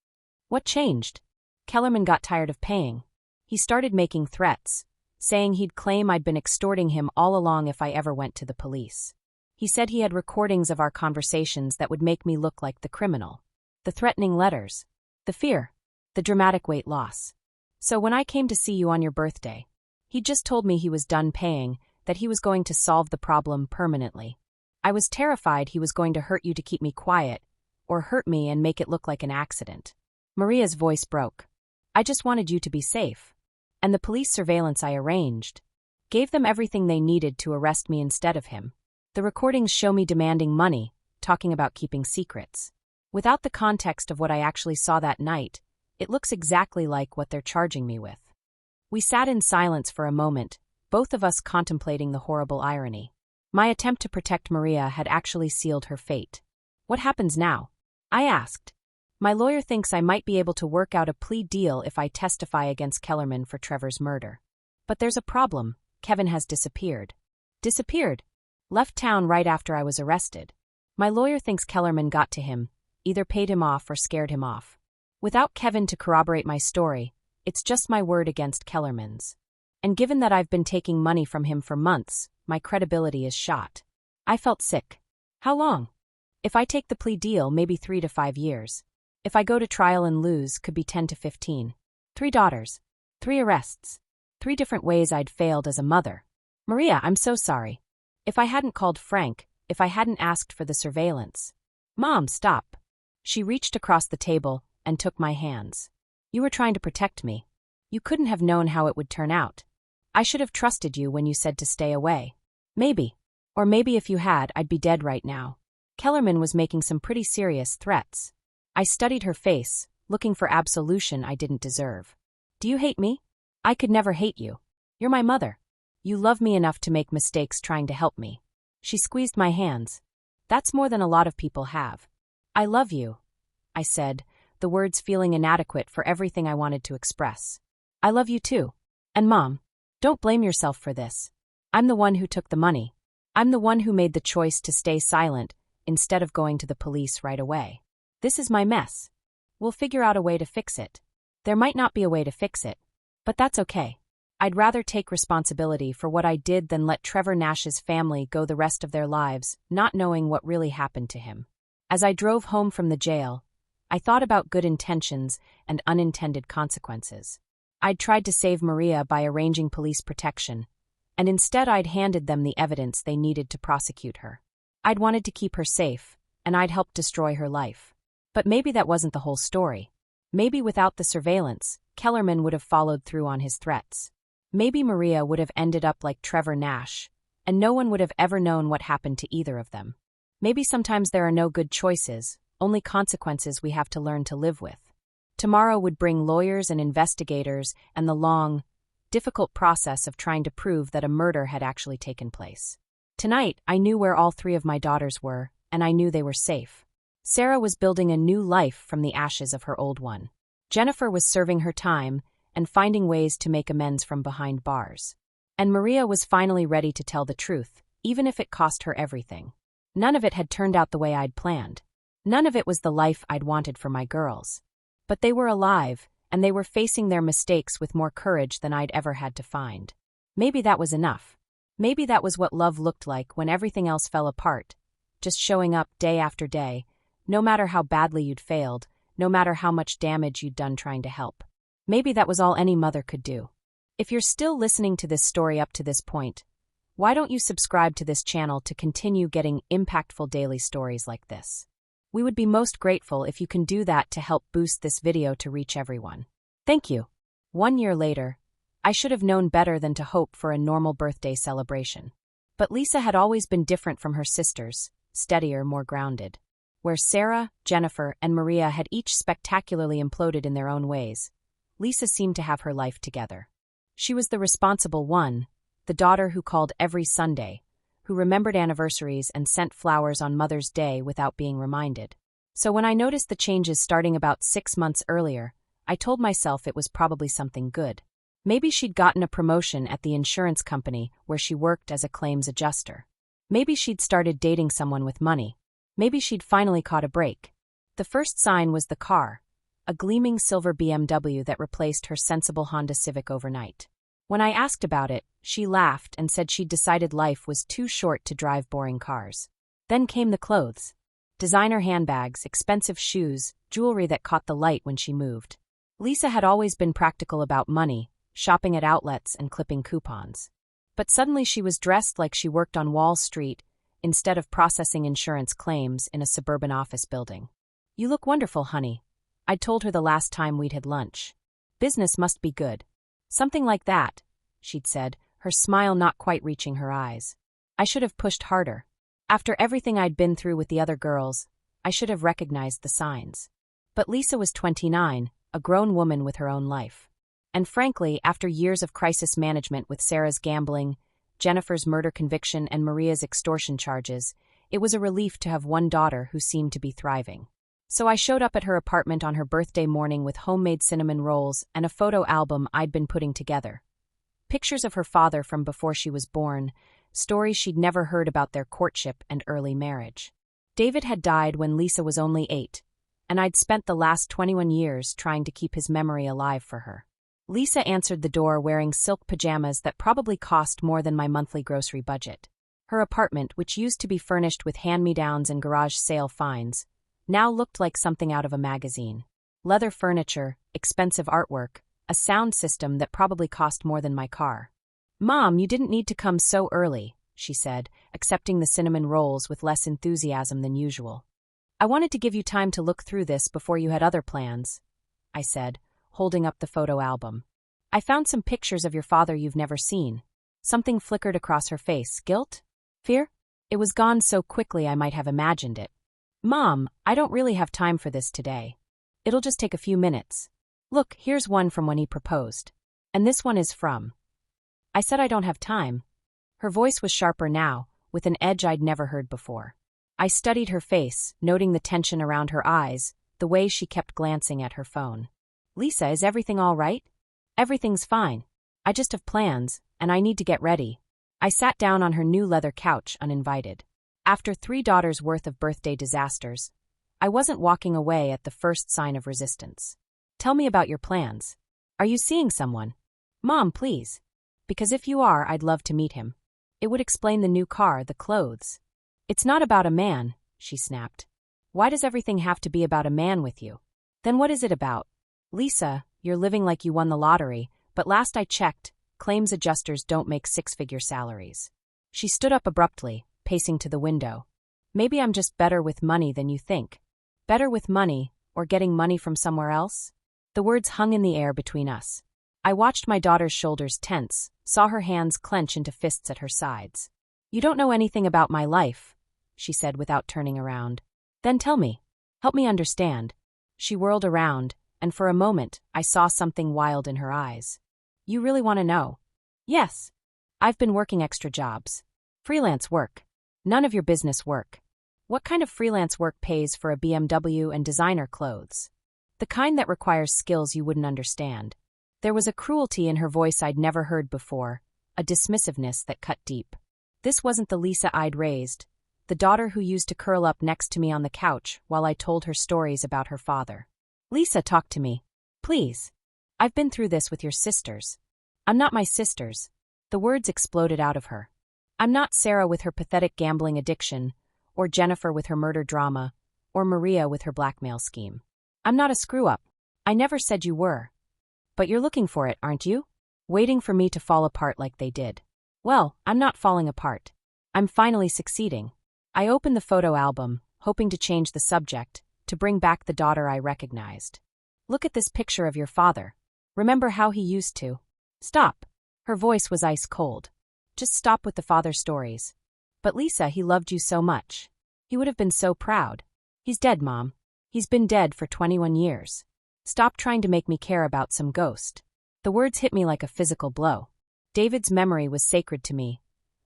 What changed? Kellerman got tired of paying. He started making threats, saying he'd claim I'd been extorting him all along if I ever went to the police. He said he had recordings of our conversations that would make me look like the criminal. The threatening letters. The fear. The dramatic weight loss. So when I came to see you on your birthday, he just told me he was done paying, that he was going to solve the problem permanently. I was terrified he was going to hurt you to keep me quiet, or hurt me and make it look like an accident. Maria's voice broke. I just wanted you to be safe. And the police surveillance I arranged gave them everything they needed to arrest me instead of him. The recordings show me demanding money, talking about keeping secrets. Without the context of what I actually saw that night, it looks exactly like what they're charging me with. We sat in silence for a moment, both of us contemplating the horrible irony. My attempt to protect Maria had actually sealed her fate. What happens now? I asked. My lawyer thinks I might be able to work out a plea deal if I testify against Kellerman for Trevor's murder. But there's a problem. Kevin has disappeared. Disappeared? Left town right after I was arrested. My lawyer thinks Kellerman got to him, either paid him off or scared him off. Without Kevin to corroborate my story, it's just my word against Kellerman's. And given that I've been taking money from him for months, my credibility is shot. I felt sick. How long? If I take the plea deal, maybe 3 to 5 years. If I go to trial and lose, could be 10 to 15. 3 daughters. 3 arrests. 3 different ways I'd failed as a mother. Maria, I'm so sorry. If I hadn't called Frank, if I hadn't asked for the surveillance. Mom, stop. She reached across the table and took my hands. You were trying to protect me. You couldn't have known how it would turn out. I should have trusted you when you said to stay away. Maybe. Or maybe if you had, I'd be dead right now. Kellerman was making some pretty serious threats. I studied her face, looking for absolution I didn't deserve. Do you hate me? I could never hate you. You're my mother. You love me enough to make mistakes trying to help me. She squeezed my hands. That's more than a lot of people have. I love you, I said, the words feeling inadequate for everything I wanted to express. I love you too. And Mom, don't blame yourself for this. I'm the one who took the money. I'm the one who made the choice to stay silent instead of going to the police right away. This is my mess. We'll figure out a way to fix it. There might not be a way to fix it, but that's okay. I'd rather take responsibility for what I did than let Trevor Nash's family go the rest of their lives not knowing what really happened to him. As I drove home from the jail, I thought about good intentions and unintended consequences. I'd tried to save Maria by arranging police protection, and instead I'd handed them the evidence they needed to prosecute her. I'd wanted to keep her safe, and I'd helped destroy her life. But maybe that wasn't the whole story. Maybe without the surveillance, Kellerman would have followed through on his threats. Maybe Maria would have ended up like Trevor Nash, and no one would have ever known what happened to either of them. Maybe sometimes there are no good choices, only consequences we have to learn to live with. Tomorrow would bring lawyers and investigators and the long, difficult process of trying to prove that a murder had actually taken place. Tonight, I knew where all 3 of my daughters were, and I knew they were safe. Sarah was building a new life from the ashes of her old one. Jennifer was serving her time and finding ways to make amends from behind bars. And Maria was finally ready to tell the truth, even if it cost her everything. None of it had turned out the way I'd planned. None of it was the life I'd wanted for my girls. But they were alive, and they were facing their mistakes with more courage than I'd ever had to find. Maybe that was enough. Maybe that was what love looked like when everything else fell apart. Just showing up day after day, no matter how badly you'd failed, no matter how much damage you'd done trying to help. Maybe that was all any mother could do. If you're still listening to this story up to this point, why don't you subscribe to this channel to continue getting impactful daily stories like this? We would be most grateful if you can do that to help boost this video to reach everyone. Thank you. 1 year later, I should have known better than to hope for a normal birthday celebration. But Lisa had always been different from her sisters, steadier, more grounded. Where Sarah, Jennifer, and Maria had each spectacularly imploded in their own ways, Lisa seemed to have her life together. She was the responsible one, the daughter who called every Sunday, who remembered anniversaries and sent flowers on Mother's Day without being reminded. So when I noticed the changes starting about 6 months earlier, I told myself it was probably something good. Maybe she'd gotten a promotion at the insurance company where she worked as a claims adjuster. Maybe she'd started dating someone with money. Maybe she'd finally caught a break. The first sign was the car, a gleaming silver BMW that replaced her sensible Honda Civic overnight. When I asked about it, she laughed and said she'd decided life was too short to drive boring cars. Then came the clothes. Designer handbags, expensive shoes, jewelry that caught the light when she moved. Lisa had always been practical about money, shopping at outlets and clipping coupons. But suddenly she was dressed like she worked on Wall Street instead of processing insurance claims in a suburban office building. "You look wonderful, honey," I'd told her the last time we'd had lunch. "Business must be good." "Something like that," she'd said, her smile not quite reaching her eyes. I should have pushed harder. After everything I'd been through with the other girls, I should have recognized the signs. But Lisa was 29, a grown woman with her own life. And frankly, after years of crisis management with Sarah's gambling, Jennifer's murder conviction, and Maria's extortion charges, it was a relief to have one daughter who seemed to be thriving. So I showed up at her apartment on her birthday morning with homemade cinnamon rolls and a photo album I'd been putting together. Pictures of her father from before she was born, stories she'd never heard about their courtship and early marriage. David had died when Lisa was only 8, and I'd spent the last 21 years trying to keep his memory alive for her. Lisa answered the door wearing silk pajamas that probably cost more than my monthly grocery budget. Her apartment, which used to be furnished with hand-me-downs and garage sale finds, now looked like something out of a magazine. Leather furniture, expensive artwork, a sound system that probably cost more than my car. "Mom, you didn't need to come so early," she said, accepting the cinnamon rolls with less enthusiasm than usual. "I wanted to give you time to look through this before you had other plans," I said, holding up the photo album. "I found some pictures of your father you've never seen." Something flickered across her face. Guilt? Fear? It was gone so quickly I might have imagined it. "Mom, I don't really have time for this today. It'll just take a few minutes. Look, here's one from when he proposed. And this one is from." I said I don't have time. Her voice was sharper now, with an edge I'd never heard before. I studied her face, noting the tension around her eyes, the way she kept glancing at her phone. "Lisa, is everything all right?" "Everything's fine. I just have plans, and I need to get ready." I sat down on her new leather couch uninvited. After 3 daughters' worth of birthday disasters, I wasn't walking away at the first sign of resistance. "Tell me about your plans. Are you seeing someone?" "Mom, please. Because if you are, I'd love to meet him. It would explain the new car, the clothes." "It's not about a man," she snapped. "Why does everything have to be about a man with you? Then what is it about?" "Lisa, you're living like you won the lottery, but last I checked, claims adjusters don't make 6-figure salaries." She stood up abruptly, pacing to the window. "Maybe I'm just better with money than you think." Better with money, or getting money from somewhere else? The words hung in the air between us. I watched my daughter's shoulders tense, saw her hands clench into fists at her sides. "You don't know anything about my life," she said without turning around. "Then tell me. Help me understand." She whirled around, and for a moment, I saw something wild in her eyes. "You really want to know?" "Yes. I've been working extra jobs. Freelance work. None of your business work." "What kind of freelance work pays for a BMW and designer clothes?" "The kind that requires skills you wouldn't understand." There was a cruelty in her voice I'd never heard before, a dismissiveness that cut deep. This wasn't the Lisa I'd raised, the daughter who used to curl up next to me on the couch while I told her stories about her father. Lisa, talk to me. Please. I've been through this with your sisters. I'm not my sisters. The words exploded out of her. I'm not Sarah with her pathetic gambling addiction, or Jennifer with her murder drama, or Maria with her blackmail scheme. I'm not a screw-up. I never said you were. But you're looking for it, aren't you? Waiting for me to fall apart like they did. Well, I'm not falling apart. I'm finally succeeding. I opened the photo album, hoping to change the subject, to bring back the daughter I recognized. Look at this picture of your father. Remember how he used to? Stop. Her voice was ice cold. Just stop with the father stories. But Lisa, he loved you so much. He would have been so proud. He's dead, Mom. He's been dead for 21 years. Stop trying to make me care about some ghost. The words hit me like a physical blow. David's memory was sacred to me,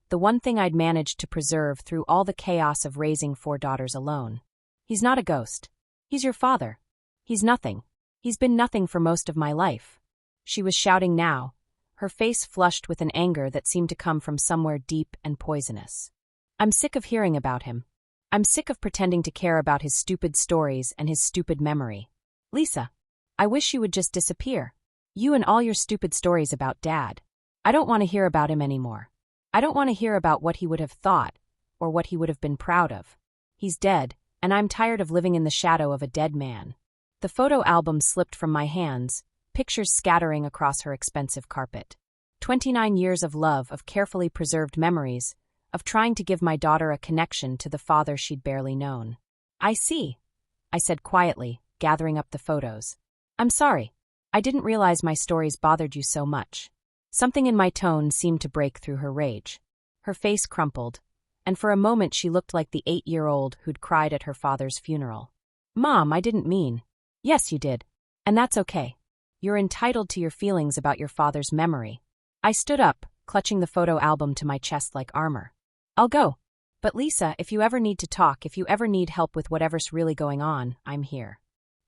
the one thing I'd managed to preserve through all the chaos of raising 4 daughters alone. He's not a ghost. He's your father. He's nothing. He's been nothing for most of my life. She was shouting now, her face flushed with an anger that seemed to come from somewhere deep and poisonous. I'm sick of hearing about him. I'm sick of pretending to care about his stupid stories and his stupid memory. Lisa, I wish you would just disappear. You and all your stupid stories about Dad. I don't want to hear about him anymore. I don't want to hear about what he would have thought, or what he would have been proud of. He's dead, and I'm tired of living in the shadow of a dead man. The photo album slipped from my hands, pictures scattering across her expensive carpet. 29 years of love, of carefully preserved memories, of trying to give my daughter a connection to the father she'd barely known. I see, I said quietly, gathering up the photos. I'm sorry. I didn't realize my stories bothered you so much. Something in my tone seemed to break through her rage. Her face crumpled, and for a moment she looked like the 8-year-old who'd cried at her father's funeral. Mom, I didn't mean. Yes, you did. And that's okay. You're entitled to your feelings about your father's memory. I stood up, clutching the photo album to my chest like armor. I'll go. But Lisa, if you ever need to talk, if you ever need help with whatever's really going on, I'm here.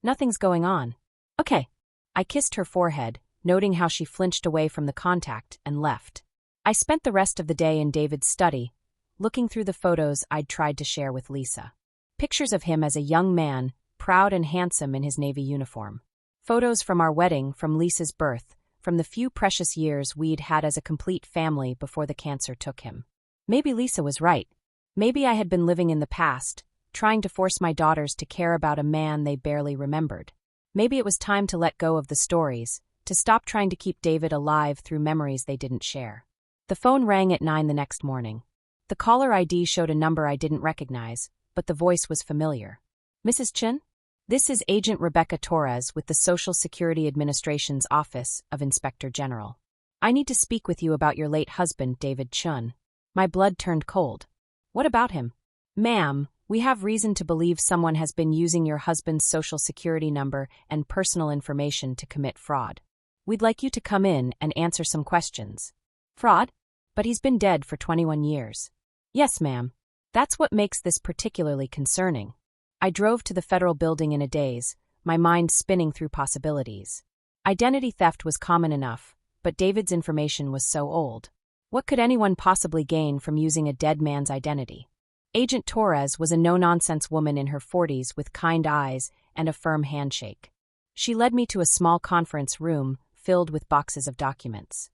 Nothing's going on. Okay. I kissed her forehead, noting how she flinched away from the contact, and left. I spent the rest of the day in David's study, looking through the photos I'd tried to share with Lisa. Pictures of him as a young man, proud and handsome in his Navy uniform. Photos from our wedding, from Lisa's birth, from the few precious years we'd had as a complete family before the cancer took him. Maybe Lisa was right. Maybe I had been living in the past, trying to force my daughters to care about a man they barely remembered. Maybe it was time to let go of the stories, to stop trying to keep David alive through memories they didn't share. The phone rang at 9 the next morning. The caller ID showed a number I didn't recognize, but the voice was familiar. Mrs. Chun? This is Agent Rebecca Torres with the Social Security Administration's Office of Inspector General. I need to speak with you about your late husband, David Chun. My blood turned cold. What about him? Ma'am, we have reason to believe someone has been using your husband's Social Security number and personal information to commit fraud. We'd like you to come in and answer some questions. Fraud? But he's been dead for 21 years. Yes, ma'am. That's what makes this particularly concerning. I drove to the federal building in a daze, my mind spinning through possibilities. Identity theft was common enough, but David's information was so old. What could anyone possibly gain from using a dead man's identity? Agent Torres was a no-nonsense woman in her 40s with kind eyes and a firm handshake. She led me to a small conference room filled with boxes of documents.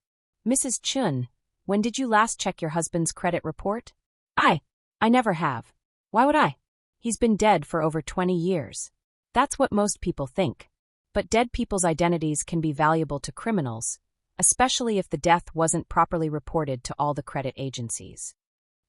Mrs. Chun, when did you last check your husband's credit report? I never have. Why would I? He's been dead for over 20 years. That's what most people think. But dead people's identities can be valuable to criminals, especially if the death wasn't properly reported to all the credit agencies.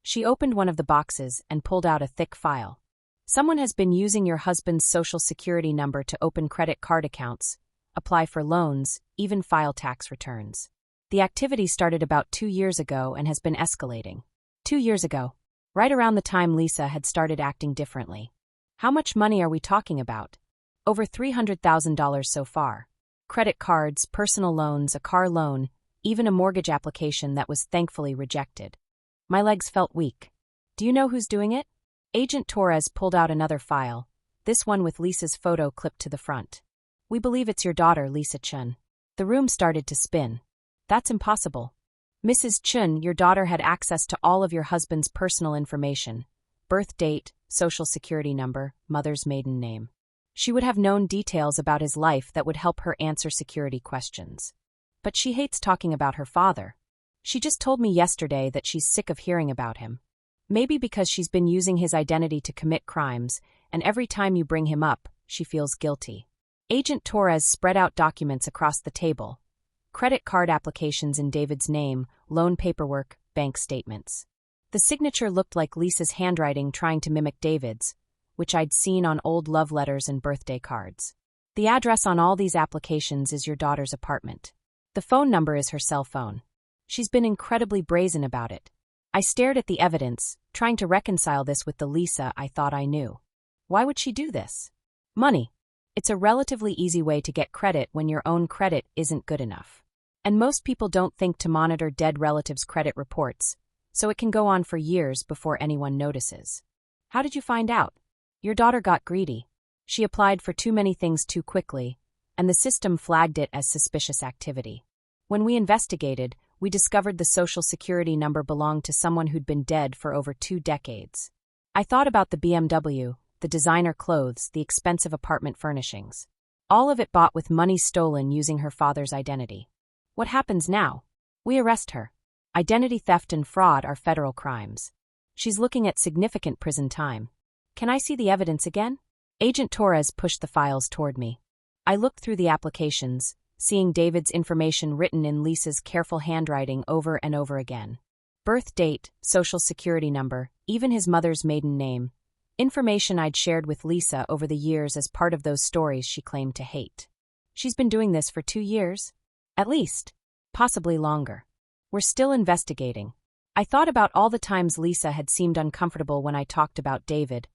She opened one of the boxes and pulled out a thick file. Someone has been using your husband's Social Security number to open credit card accounts, apply for loans, even file tax returns. The activity started about 2 years ago and has been escalating. 2 years ago, right around the time Lisa had started acting differently. How much money are we talking about? Over $300,000 so far. Credit cards, personal loans, a car loan, even a mortgage application that was thankfully rejected. My legs felt weak. Do you know who's doing it? Agent Torres pulled out another file, this one with Lisa's photo clipped to the front. We believe it's your daughter, Lisa Chun. The room started to spin. That's impossible. Mrs. Chun, your daughter had access to all of your husband's personal information, birth date, social security number, mother's maiden name. She would have known details about his life that would help her answer security questions. But she hates talking about her father. She just told me yesterday that she's sick of hearing about him. Maybe because she's been using his identity to commit crimes, and every time you bring him up, she feels guilty. Agent Torres spread out documents across the table. Credit card applications in David's name, loan paperwork, bank statements. The signature looked like Lisa's handwriting trying to mimic David's, which I'd seen on old love letters and birthday cards. The address on all these applications is your daughter's apartment. The phone number is her cell phone. She's been incredibly brazen about it. I stared at the evidence, trying to reconcile this with the Lisa I thought I knew. Why would she do this? Money. It's a relatively easy way to get credit when your own credit isn't good enough. And most people don't think to monitor dead relatives' credit reports, so it can go on for years before anyone notices. How did you find out? Your daughter got greedy. She applied for too many things too quickly, and the system flagged it as suspicious activity. When we investigated, we discovered the social security number belonged to someone who'd been dead for over 2 decades. I thought about the BMW, the designer clothes, the expensive apartment furnishings. All of it bought with money stolen using her father's identity. What happens now? We arrest her. Identity theft and fraud are federal crimes. She's looking at significant prison time. Can I see the evidence again? Agent Torres pushed the files toward me. I looked through the applications, seeing David's information written in Lisa's careful handwriting over and over again. Birth date, social security number, even his mother's maiden name. Information I'd shared with Lisa over the years as part of those stories she claimed to hate. She's been doing this for 2 years? At least. Possibly longer. We're still investigating. I thought about all the times Lisa had seemed uncomfortable when I talked about David,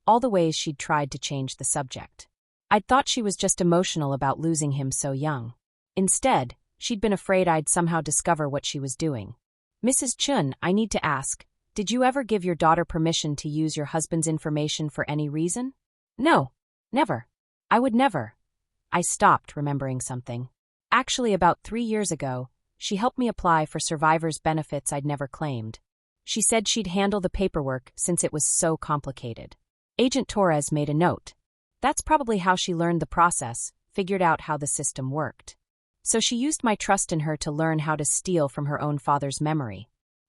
all the ways she'd tried to change the subject. I'd thought she was just emotional about losing him so young. Instead, she'd been afraid I'd somehow discover what she was doing. Mrs. Chun, I need to ask, did you ever give your daughter permission to use your husband's information for any reason? No. Never. I would never. I stopped, remembering something. Actually, about 3 years ago, she helped me apply for survivor's benefits I'd never claimed. She said she'd handle the paperwork since it was so complicated. Agent Torres made a note. That's probably how she learned the process, figured out how the system worked. So she used my trust in her to learn how to steal from her own father's memory.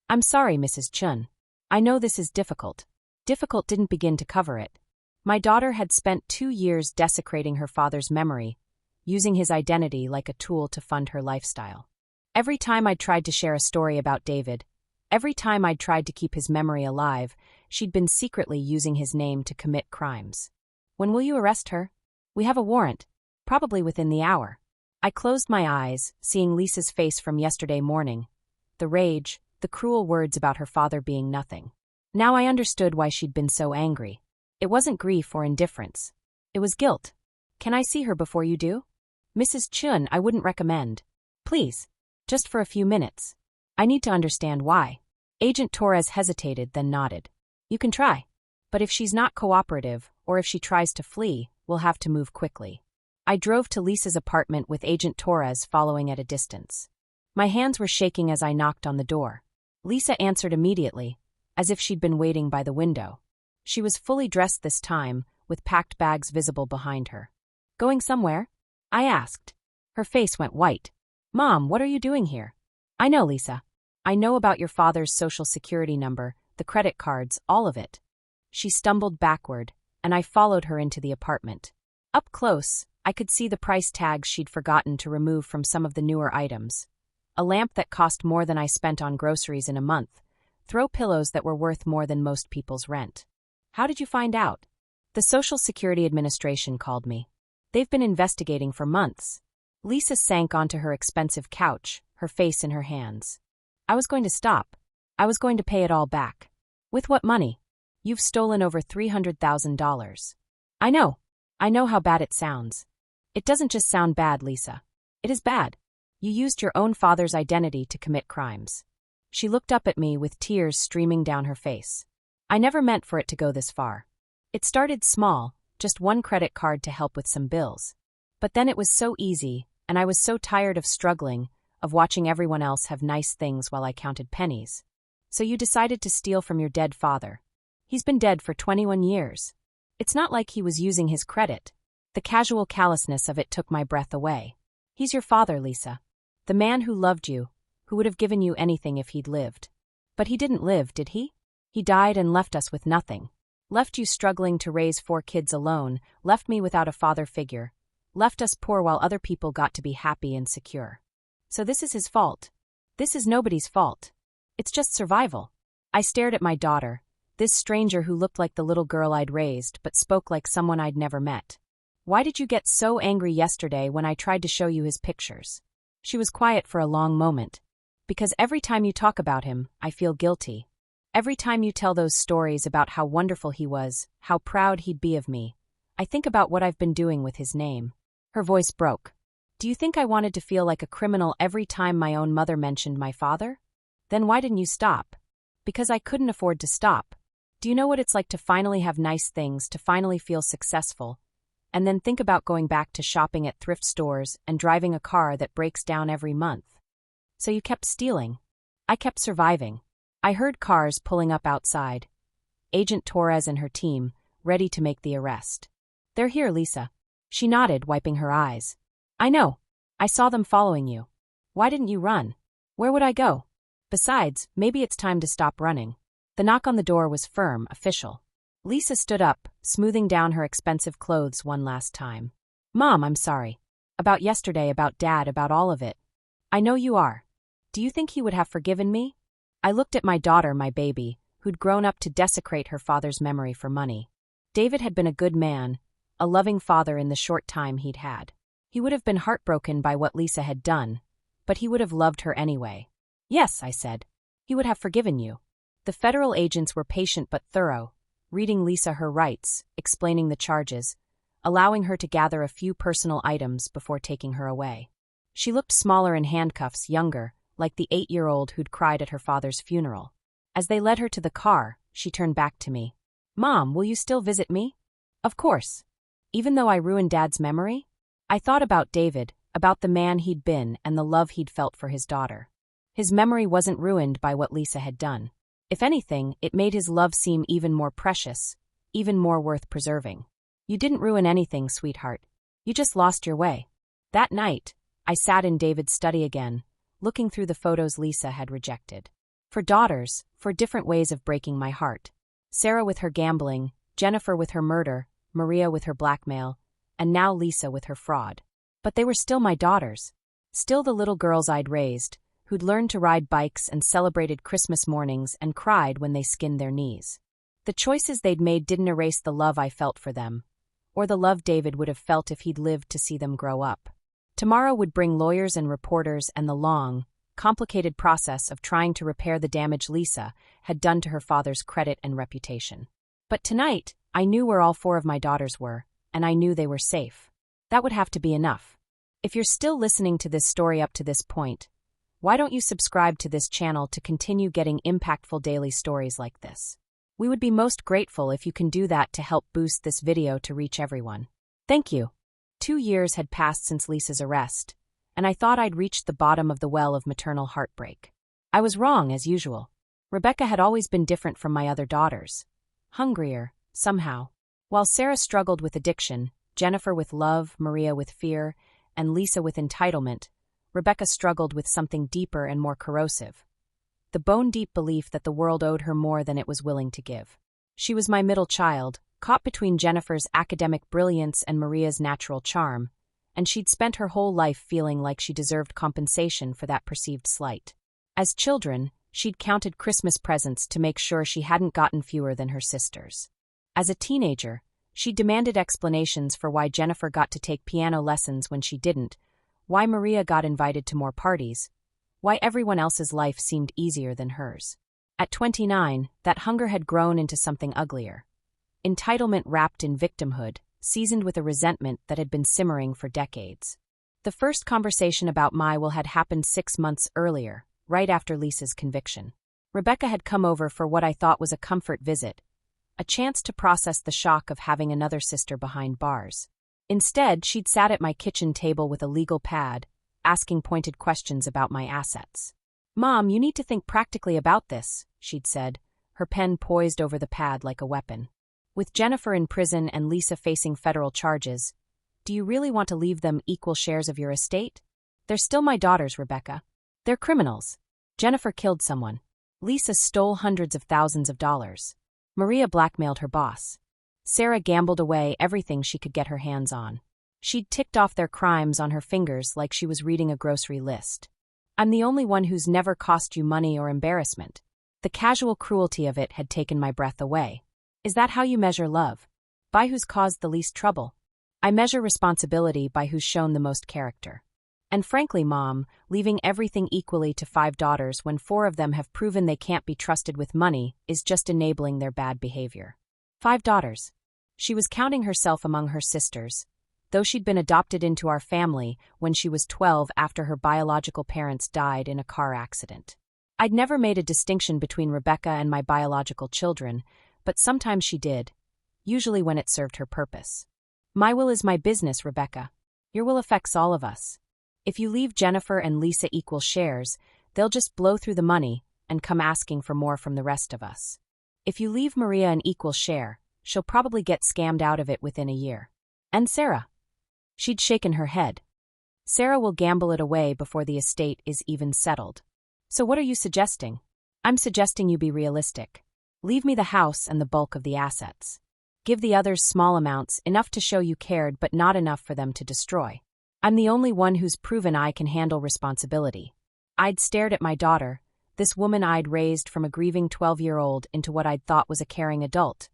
I'm sorry, Mrs. Chun. I know this is difficult. Difficult didn't begin to cover it. My daughter had spent 2 years desecrating her father's memory, using his identity like a tool to fund her lifestyle. Every time I'd tried to share a story about David, every time I'd tried to keep his memory alive, she'd been secretly using his name to commit crimes. When will you arrest her? We have a warrant, probably within the hour. I closed my eyes, seeing Lisa's face from yesterday morning. The rage, the cruel words about her father being nothing. Now I understood why she'd been so angry. It wasn't grief or indifference. It was guilt. Can I see her before you do? Mrs. Chun, I wouldn't recommend. Please. Just for a few minutes. I need to understand why. Agent Torres hesitated, then nodded. You can try. But if she's not cooperative, or if she tries to flee, we'll have to move quickly. I drove to Lisa's apartment with Agent Torres following at a distance. My hands were shaking as I knocked on the door. Lisa answered immediately, as if she'd been waiting by the window. She was fully dressed this time, with packed bags visible behind her. Going somewhere? I asked. Her face went white. Mom, what are you doing here? I know, Lisa. I know about your father's social security number, the credit cards, all of it. She stumbled backward, and I followed her into the apartment. Up close, I could see the price tags she'd forgotten to remove from some of the newer items. A lamp that cost more than I spent on groceries in a month. Throw pillows that were worth more than most people's rent. How did you find out? The Social Security Administration called me. They've been investigating for months. Lisa sank onto her expensive couch, her face in her hands. I was going to stop. I was going to pay it all back. With what money? You've stolen over $300,000. I know. I know how bad it sounds. It doesn't just sound bad, Lisa. It is bad. You used your own father's identity to commit crimes. She looked up at me with tears streaming down her face. I never meant for it to go this far. It started small, just one credit card to help with some bills. But then it was so easy, and I was so tired of struggling, of watching everyone else have nice things while I counted pennies. So you decided to steal from your dead father. He's been dead for 21 years. It's not like he was using his credit. The casual callousness of it took my breath away. He's your father, Lisa. The man who loved you, who would have given you anything if he'd lived. But he didn't live, did he? He died and left us with nothing. Left you struggling to raise 4 kids alone, left me without a father figure. Left us poor while other people got to be happy and secure. So this is his fault. This is nobody's fault. It's just survival. I stared at my daughter, this stranger who looked like the little girl I'd raised but spoke like someone I'd never met. Why did you get so angry yesterday when I tried to show you his pictures? She was quiet for a long moment. Because every time you talk about him, I feel guilty. Every time you tell those stories about how wonderful he was, how proud he'd be of me, I think about what I've been doing with his name. Her voice broke. Do you think I wanted to feel like a criminal every time my own mother mentioned my father? Then why didn't you stop? Because I couldn't afford to stop. Do you know what it's like to finally have nice things, to finally feel successful, and then think about going back to shopping at thrift stores and driving a car that breaks down every month? So you kept stealing. I kept surviving. I heard cars pulling up outside. Agent Torres and her team, ready to make the arrest. They're here, Lisa. She nodded, wiping her eyes. I know. I saw them following you. Why didn't you run? Where would I go? Besides, maybe it's time to stop running. The knock on the door was firm, official. Lisa stood up, smoothing down her expensive clothes one last time. Mom, I'm sorry. About yesterday, about Dad, about all of it. I know you are. Do you think he would have forgiven me? I looked at my daughter, my baby, who'd grown up to desecrate her father's memory for money. David had been a good man, a loving father in the short time he'd had. He would have been heartbroken by what Lisa had done, but he would have loved her anyway. Yes, I said. He would have forgiven you. The federal agents were patient but thorough, reading Lisa her rights, explaining the charges, allowing her to gather a few personal items before taking her away. She looked smaller in handcuffs, younger, like the 8-year-old who'd cried at her father's funeral. As they led her to the car, she turned back to me. Mom, will you still visit me? Of course. Even though I ruined Dad's memory? I thought about David, about the man he'd been and the love he'd felt for his daughter. His memory wasn't ruined by what Lisa had done. If anything, it made his love seem even more precious, even more worth preserving. You didn't ruin anything, sweetheart. You just lost your way. That night, I sat in David's study again, looking through the photos Lisa had rejected. For daughters, for different ways of breaking my heart. Sarah with her gambling, Jennifer with her murder, Maria with her blackmail, and now Lisa with her fraud. But they were still my daughters. Still the little girls I'd raised, who'd learned to ride bikes and celebrated Christmas mornings and cried when they skinned their knees. The choices they'd made didn't erase the love I felt for them, or the love David would have felt if he'd lived to see them grow up. Tomorrow would bring lawyers and reporters and the long, complicated process of trying to repair the damage Lisa had done to her father's credit and reputation. But tonight, I knew where all 4 of my daughters were, and I knew they were safe. That would have to be enough. If you're still listening to this story up to this point, why don't you subscribe to this channel to continue getting impactful daily stories like this? We would be most grateful if you can do that to help boost this video to reach everyone. Thank you. 2 years had passed since Lisa's arrest, and I thought I'd reached the bottom of the well of maternal heartbreak. I was wrong, as usual. Rebecca had always been different from my other daughters. Hungrier, somehow. While Sarah struggled with addiction, Jennifer with love, Maria with fear, and Lisa with entitlement, Rebecca struggled with something deeper and more corrosive. The bone-deep belief that the world owed her more than it was willing to give. She was my middle child, caught between Jennifer's academic brilliance and Maria's natural charm, and she'd spent her whole life feeling like she deserved compensation for that perceived slight. As children, she'd counted Christmas presents to make sure she hadn't gotten fewer than her sisters. As a teenager, she demanded explanations for why Jennifer got to take piano lessons when she didn't, why Maria got invited to more parties, why everyone else's life seemed easier than hers. At 29, that hunger had grown into something uglier. Entitlement wrapped in victimhood, seasoned with a resentment that had been simmering for decades. The first conversation about my will had happened 6 months earlier, right after Lisa's conviction. Rebecca had come over for what I thought was a comfort visit, a chance to process the shock of having another sister behind bars. Instead, she'd sat at my kitchen table with a legal pad, asking pointed questions about my assets. Mom, you need to think practically about this, she'd said, her pen poised over the pad like a weapon. With Jennifer in prison and Lisa facing federal charges, do you really want to leave them equal shares of your estate? They're still my daughters, Rebecca. They're criminals. Jennifer killed someone. Lisa stole hundreds of thousands of dollars. Maria blackmailed her boss. Sarah gambled away everything she could get her hands on. She'd ticked off their crimes on her fingers like she was reading a grocery list. I'm the only one who's never cost you money or embarrassment. The casual cruelty of it had taken my breath away. Is that how you measure love? By who's caused the least trouble? I measure responsibility by who's shown the most character. And frankly, Mom, leaving everything equally to 5 daughters when 4 of them have proven they can't be trusted with money is just enabling their bad behavior. 5 daughters. She was counting herself among her sisters, though she'd been adopted into our family when she was 12 after her biological parents died in a car accident. I'd never made a distinction between Rebecca and my biological children, but sometimes she did, usually when it served her purpose. My will is my business, Rebecca. Your will affects all of us. If you leave Jennifer and Lisa equal shares, they'll just blow through the money and come asking for more from the rest of us. If you leave Maria an equal share, she'll probably get scammed out of it within a year. And Sarah? She'd shaken her head. Sarah will gamble it away before the estate is even settled. So what are you suggesting? I'm suggesting you be realistic. Leave me the house and the bulk of the assets. Give the others small amounts, enough to show you cared but not enough for them to destroy. I'm the only one who's proven I can handle responsibility. I'd stared at my daughter, this woman I'd raised from a grieving 12-year-old into what I'd thought was a caring adult,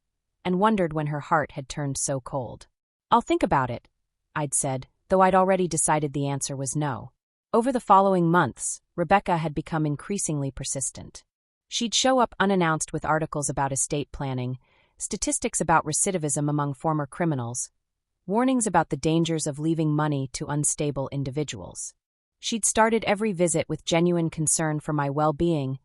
and wondered when her heart had turned so cold. I'll think about it, I'd said, though I'd already decided the answer was no. Over the following months, Rebecca had become increasingly persistent. She'd show up unannounced with articles about estate planning, statistics about recidivism among former criminals, warnings about the dangers of leaving money to unstable individuals. She'd started every visit with genuine concern for my well-being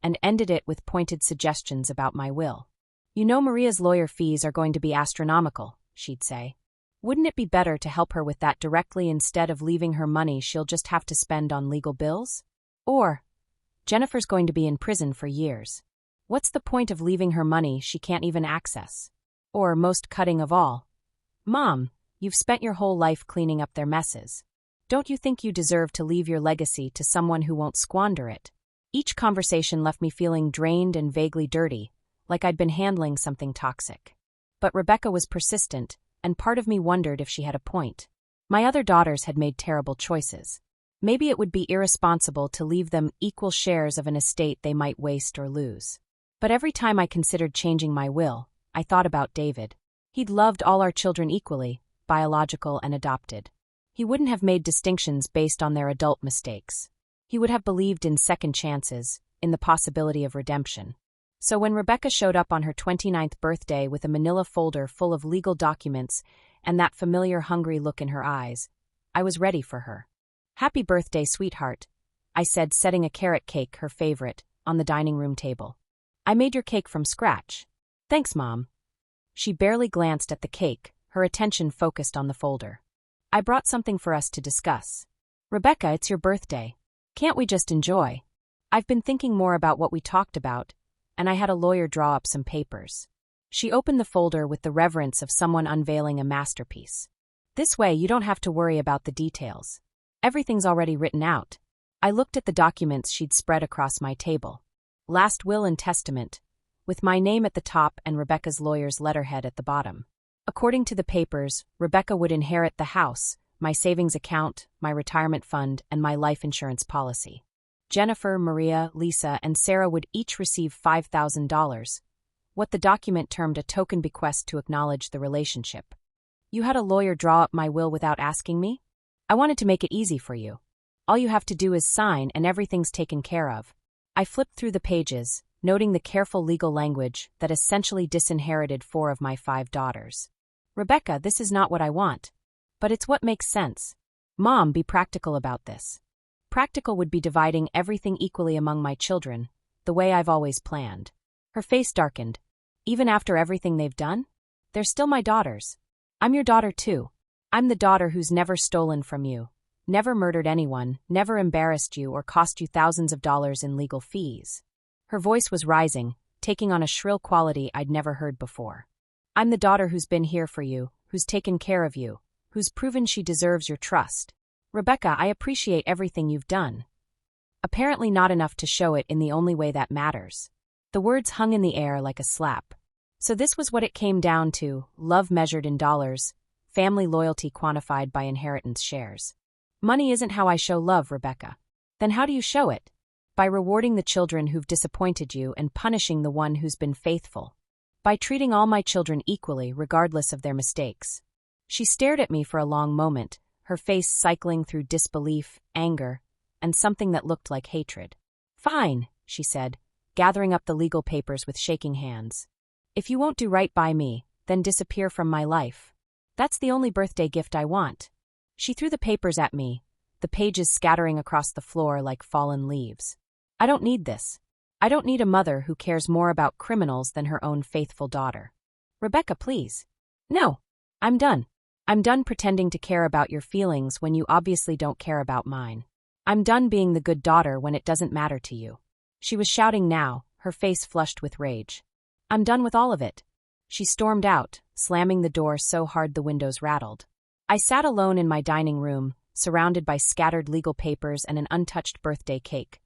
and ended it with pointed suggestions about my will. You know Maria's lawyer fees are going to be astronomical, she'd say. Wouldn't it be better to help her with that directly instead of leaving her money she'll just have to spend on legal bills? Or, Jennifer's going to be in prison for years. What's the point of leaving her money she can't even access? Or, most cutting of all, Mom, you've spent your whole life cleaning up their messes. Don't you think you deserve to leave your legacy to someone who won't squander it? Each conversation left me feeling drained and vaguely dirty, like I'd been handling something toxic. But Rebecca was persistent, and part of me wondered if she had a point. My other daughters had made terrible choices. Maybe it would be irresponsible to leave them equal shares of an estate they might waste or lose. But every time I considered changing my will, I thought about David. He'd loved all our children equally, biological and adopted. He wouldn't have made distinctions based on their adult mistakes. He would have believed in second chances, in the possibility of redemption. So when Rebecca showed up on her 29th birthday with a manila folder full of legal documents and that familiar hungry look in her eyes, I was ready for her. Happy birthday, sweetheart, I said, setting a carrot cake, her favorite, on the dining room table. I made your cake from scratch. Thanks, Mom. She barely glanced at the cake, her attention focused on the folder. I brought something for us to discuss. Rebecca, it's your birthday. Can't we just enjoy? I've been thinking more about what we talked about, and I had a lawyer draw up some papers. She opened the folder with the reverence of someone unveiling a masterpiece. This way you don't have to worry about the details. Everything's already written out. I looked at the documents she'd spread across my table. Last will and testament, with my name at the top and Rebecca's lawyer's letterhead at the bottom. According to the papers, Rebecca would inherit the house, my savings account, my retirement fund, and my life insurance policy. Jennifer, Maria, Lisa, and Sarah would each receive $5,000, what the document termed a token bequest to acknowledge the relationship. You had a lawyer draw up my will without asking me? I wanted to make it easy for you. All you have to do is sign and everything's taken care of. I flipped through the pages, noting the careful legal language that essentially disinherited 4 of my 5 daughters. Rebecca, this is not what I want. But it's what makes sense. Mom, be practical about this. Practical would be dividing everything equally among my children, the way I've always planned. Her face darkened. Even after everything they've done? They're still my daughters. I'm your daughter too. I'm the daughter who's never stolen from you, never murdered anyone, never embarrassed you or cost you thousands of dollars in legal fees. Her voice was rising, taking on a shrill quality I'd never heard before. I'm the daughter who's been here for you, who's taken care of you, who's proven she deserves your trust. Rebecca, I appreciate everything you've done. Apparently not enough to show it in the only way that matters. The words hung in the air like a slap. So this was what it came down to: love measured in dollars, family loyalty quantified by inheritance shares. Money isn't how I show love, Rebecca. Then how do you show it? By rewarding the children who've disappointed you and punishing the one who's been faithful. By treating all my children equally, regardless of their mistakes. She stared at me for a long moment, her face cycling through disbelief, anger, and something that looked like hatred. Fine, she said, gathering up the legal papers with shaking hands. If you won't do right by me, then disappear from my life. That's the only birthday gift I want. She threw the papers at me, the pages scattering across the floor like fallen leaves. I don't need this. I don't need a mother who cares more about criminals than her own faithful daughter. Rebecca, please. No. I'm done. I'm done pretending to care about your feelings when you obviously don't care about mine. I'm done being the good daughter when it doesn't matter to you. She was shouting now, her face flushed with rage. I'm done with all of it. She stormed out, slamming the door so hard the windows rattled. I sat alone in my dining room, surrounded by scattered legal papers and an untouched birthday cake,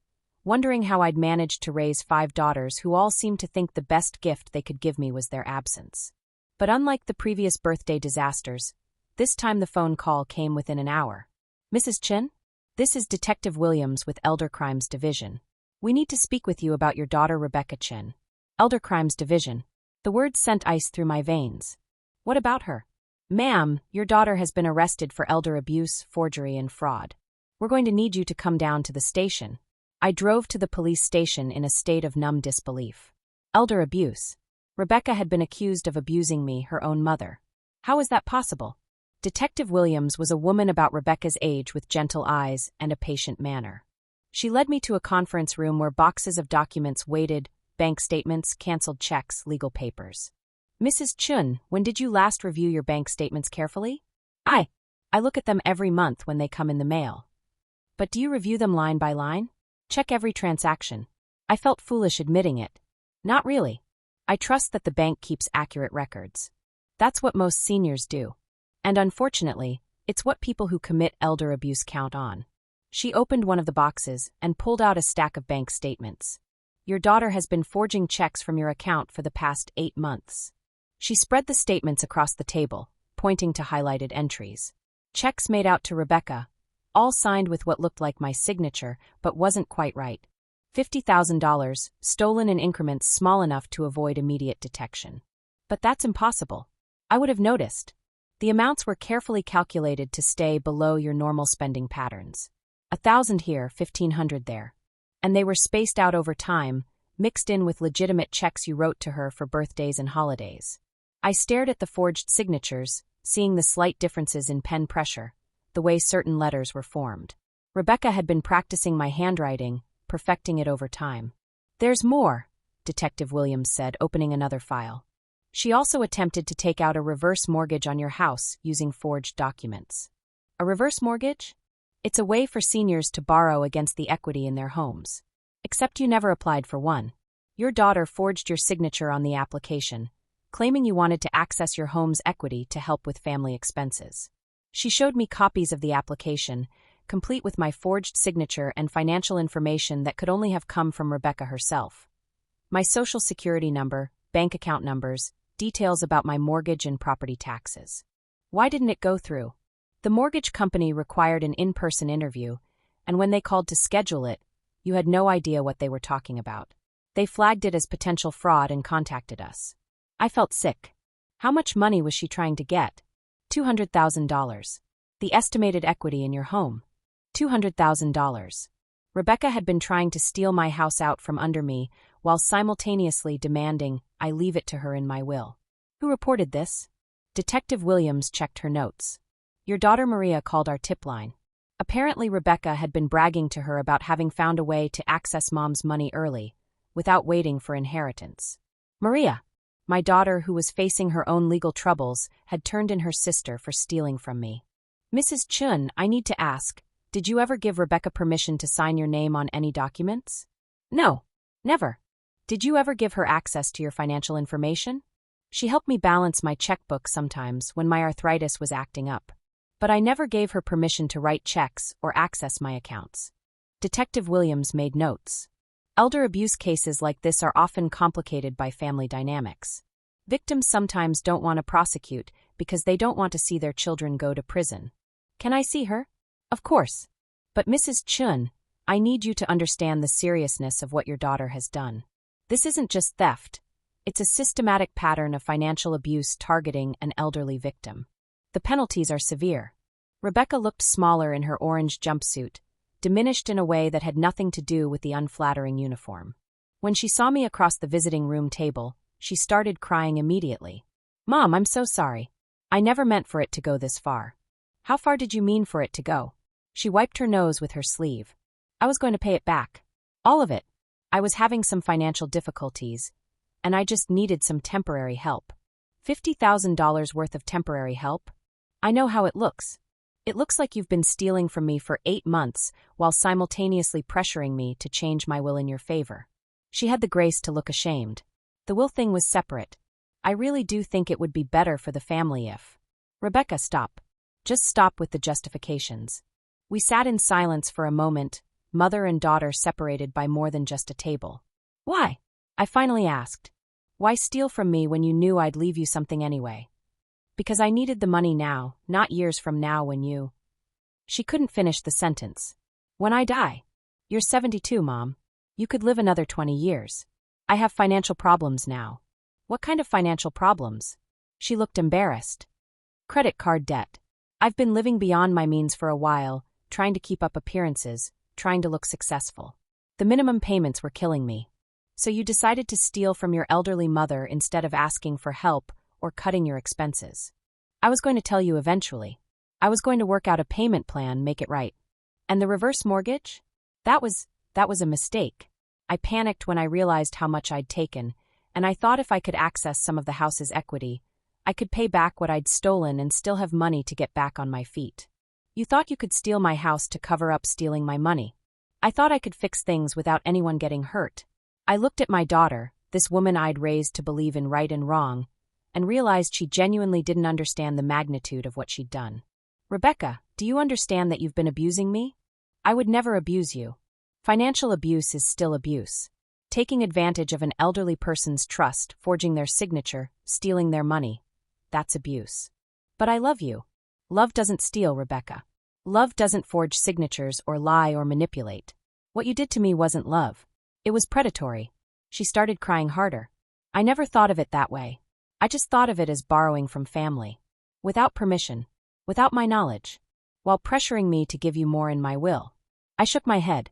wondering how I'd managed to raise 5 daughters who all seemed to think the best gift they could give me was their absence. But unlike the previous birthday disasters, this time the phone call came within an hour. Mrs. Chin? This is Detective Williams with Elder Crimes Division. We need to speak with you about your daughter Rebecca Chin. Elder Crimes Division. The words sent ice through my veins. What about her? Ma'am, your daughter has been arrested for elder abuse, forgery, and fraud. We're going to need you to come down to the station. I drove to the police station in a state of numb disbelief. Elder abuse. Rebecca had been accused of abusing me, her own mother. How is that possible? Detective Williams was a woman about Rebecca's age with gentle eyes and a patient manner. She led me to a conference room where boxes of documents waited: bank statements, canceled checks, legal papers. Mrs. Chun, when did you last review your bank statements carefully? I look at them every month when they come in the mail. But do you review them line by line? Check every transaction. I felt foolish admitting it. Not really. I trust that the bank keeps accurate records. That's what most seniors do. And unfortunately, it's what people who commit elder abuse count on. She opened one of the boxes and pulled out a stack of bank statements. Your daughter has been forging checks from your account for the past 8 months. She spread the statements across the table, pointing to highlighted entries. Checks made out to Rebecca, all signed with what looked like my signature, but wasn't quite right. $50,000, stolen in increments small enough to avoid immediate detection. But that's impossible. I would have noticed. The amounts were carefully calculated to stay below your normal spending patterns. 1,000 here, 1,500 there. And they were spaced out over time, mixed in with legitimate checks you wrote to her for birthdays and holidays. I stared at the forged signatures, seeing the slight differences in pen pressure, the way certain letters were formed. Rebecca had been practicing my handwriting, perfecting it over time. There's more, Detective Williams said, opening another file. She also attempted to take out a reverse mortgage on your house using forged documents. A reverse mortgage? It's a way for seniors to borrow against the equity in their homes. Except you never applied for one. Your daughter forged your signature on the application, claiming you wanted to access your home's equity to help with family expenses. She showed me copies of the application, complete with my forged signature and financial information that could only have come from Rebecca herself. My social security number, bank account numbers, details about my mortgage and property taxes. Why didn't it go through? The mortgage company required an in-person interview, and when they called to schedule it, you had no idea what they were talking about. They flagged it as potential fraud and contacted us. I felt sick. How much money was she trying to get? $200,000. The estimated equity in your home. $200,000. Rebecca had been trying to steal my house out from under me while simultaneously demanding I leave it to her in my will. Who reported this? Detective Williams checked her notes. Your daughter Maria called our tip line. Apparently Rebecca had been bragging to her about having found a way to access Mom's money early, without waiting for inheritance. Maria, my daughter who was facing her own legal troubles, had turned in her sister for stealing from me. Mrs. Chun, I need to ask, did you ever give Rebecca permission to sign your name on any documents? No, never. Did you ever give her access to your financial information? She helped me balance my checkbook sometimes when my arthritis was acting up. But I never gave her permission to write checks or access my accounts. Detective Williams made notes. Elder abuse cases like this are often complicated by family dynamics. Victims sometimes don't want to prosecute because they don't want to see their children go to prison. Can I see her? Of course. But Mrs. Chun, I need you to understand the seriousness of what your daughter has done. This isn't just theft. It's a systematic pattern of financial abuse targeting an elderly victim. The penalties are severe. Rebecca looked smaller in her orange jumpsuit, diminished in a way that had nothing to do with the unflattering uniform. When she saw me across the visiting room table, she started crying immediately. Mom, I'm so sorry. I never meant for it to go this far. How far did you mean for it to go? She wiped her nose with her sleeve. I was going to pay it back. All of it. I was having some financial difficulties, and I just needed some temporary help. $50,000 worth of temporary help? I know how it looks. It looks like you've been stealing from me for 8 months while simultaneously pressuring me to change my will in your favor. She had the grace to look ashamed. The will thing was separate. I really do think it would be better for the family if... Rebecca, stop. Just stop with the justifications. We sat in silence for a moment, mother and daughter separated by more than just a table. Why? I finally asked. Why steal from me when you knew I'd leave you something anyway? Because I needed the money now, not years from now when you... She couldn't finish the sentence. When I die. You're 72, Mom. You could live another 20 years. I have financial problems now. What kind of financial problems? She looked embarrassed. Credit card debt. I've been living beyond my means for a while, trying to keep up appearances, trying to look successful. The minimum payments were killing me. So you decided to steal from your elderly mother instead of asking for help or cutting your expenses. I was going to tell you eventually. I was going to work out a payment plan, make it right. And the reverse mortgage? That was a mistake. I panicked when I realized how much I'd taken, and I thought if I could access some of the house's equity, I could pay back what I'd stolen and still have money to get back on my feet. You thought you could steal my house to cover up stealing my money. I thought I could fix things without anyone getting hurt. I looked at my daughter, this woman I'd raised to believe in right and wrong, and realized she genuinely didn't understand the magnitude of what she'd done. Rebecca, do you understand that you've been abusing me? I would never abuse you. Financial abuse is still abuse. Taking advantage of an elderly person's trust, forging their signature, stealing their money. That's abuse. But I love you. Love doesn't steal, Rebecca. Love doesn't forge signatures or lie or manipulate. What you did to me wasn't love. It was predatory. She started crying harder. I never thought of it that way. I just thought of it as borrowing from family. Without permission. Without my knowledge. While pressuring me to give you more in my will. I shook my head.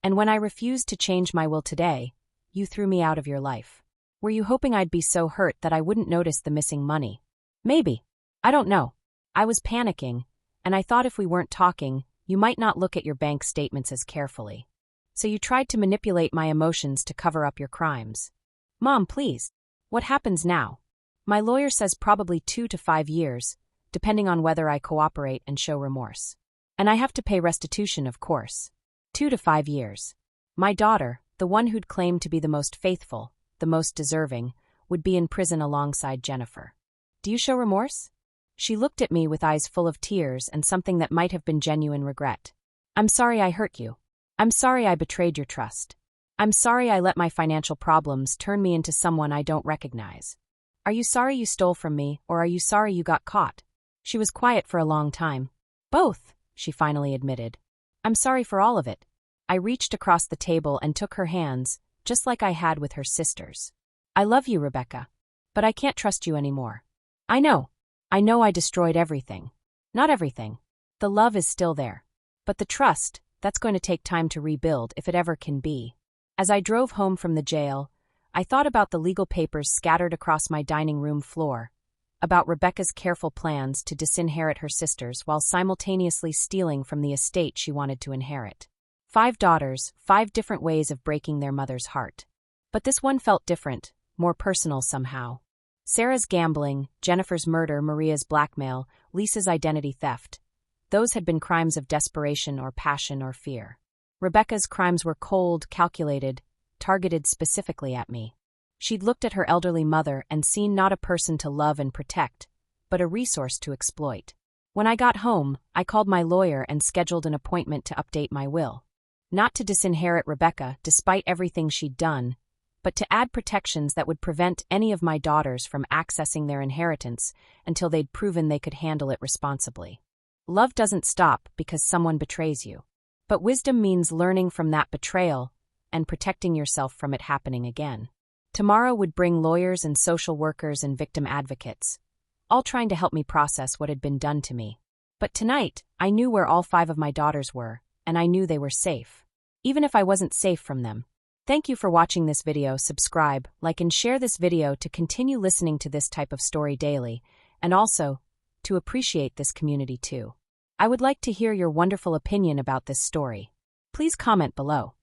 And when I refused to change my will today, you threw me out of your life. Were you hoping I'd be so hurt that I wouldn't notice the missing money? Maybe. I don't know. I was panicking, and I thought if we weren't talking, you might not look at your bank statements as carefully. So you tried to manipulate my emotions to cover up your crimes. Mom, please. What happens now? My lawyer says probably 2 to 5 years, depending on whether I cooperate and show remorse. And I have to pay restitution, of course. 2 to 5 years. My daughter, the one who'd claimed to be the most faithful, the most deserving, would be in prison alongside Jennifer. Do you show remorse? She looked at me with eyes full of tears and something that might have been genuine regret. I'm sorry I hurt you. I'm sorry I betrayed your trust. I'm sorry I let my financial problems turn me into someone I don't recognize. Are you sorry you stole from me, or are you sorry you got caught? She was quiet for a long time. Both, she finally admitted. I'm sorry for all of it. I reached across the table and took her hands, just like I had with her sisters. I love you, Rebecca. But I can't trust you anymore. I know I destroyed everything. Not everything. The love is still there. But the trust, that's going to take time to rebuild if it ever can be. As I drove home from the jail, I thought about the legal papers scattered across my dining room floor, about Rebecca's careful plans to disinherit her sisters while simultaneously stealing from the estate she wanted to inherit. 5 daughters, 5 different ways of breaking their mother's heart. But this one felt different, more personal somehow. Sarah's gambling, Jennifer's murder, Maria's blackmail, Lisa's identity theft. Those had been crimes of desperation or passion or fear. Rebecca's crimes were cold, calculated, targeted specifically at me. She'd looked at her elderly mother and seen not a person to love and protect, but a resource to exploit. When I got home, I called my lawyer and scheduled an appointment to update my will. Not to disinherit Rebecca, despite everything she'd done, but to add protections that would prevent any of my daughters from accessing their inheritance until they'd proven they could handle it responsibly. Love doesn't stop because someone betrays you. But wisdom means learning from that betrayal and protecting yourself from it happening again. Tomorrow would bring lawyers and social workers and victim advocates, all trying to help me process what had been done to me. But tonight, I knew where all 5 of my daughters were, and I knew they were safe. Even if I wasn't safe from them. Thank you for watching this video. Subscribe, like and share this video to continue listening to this type of story daily, and also, to appreciate this community too. I would like to hear your wonderful opinion about this story. Please comment below.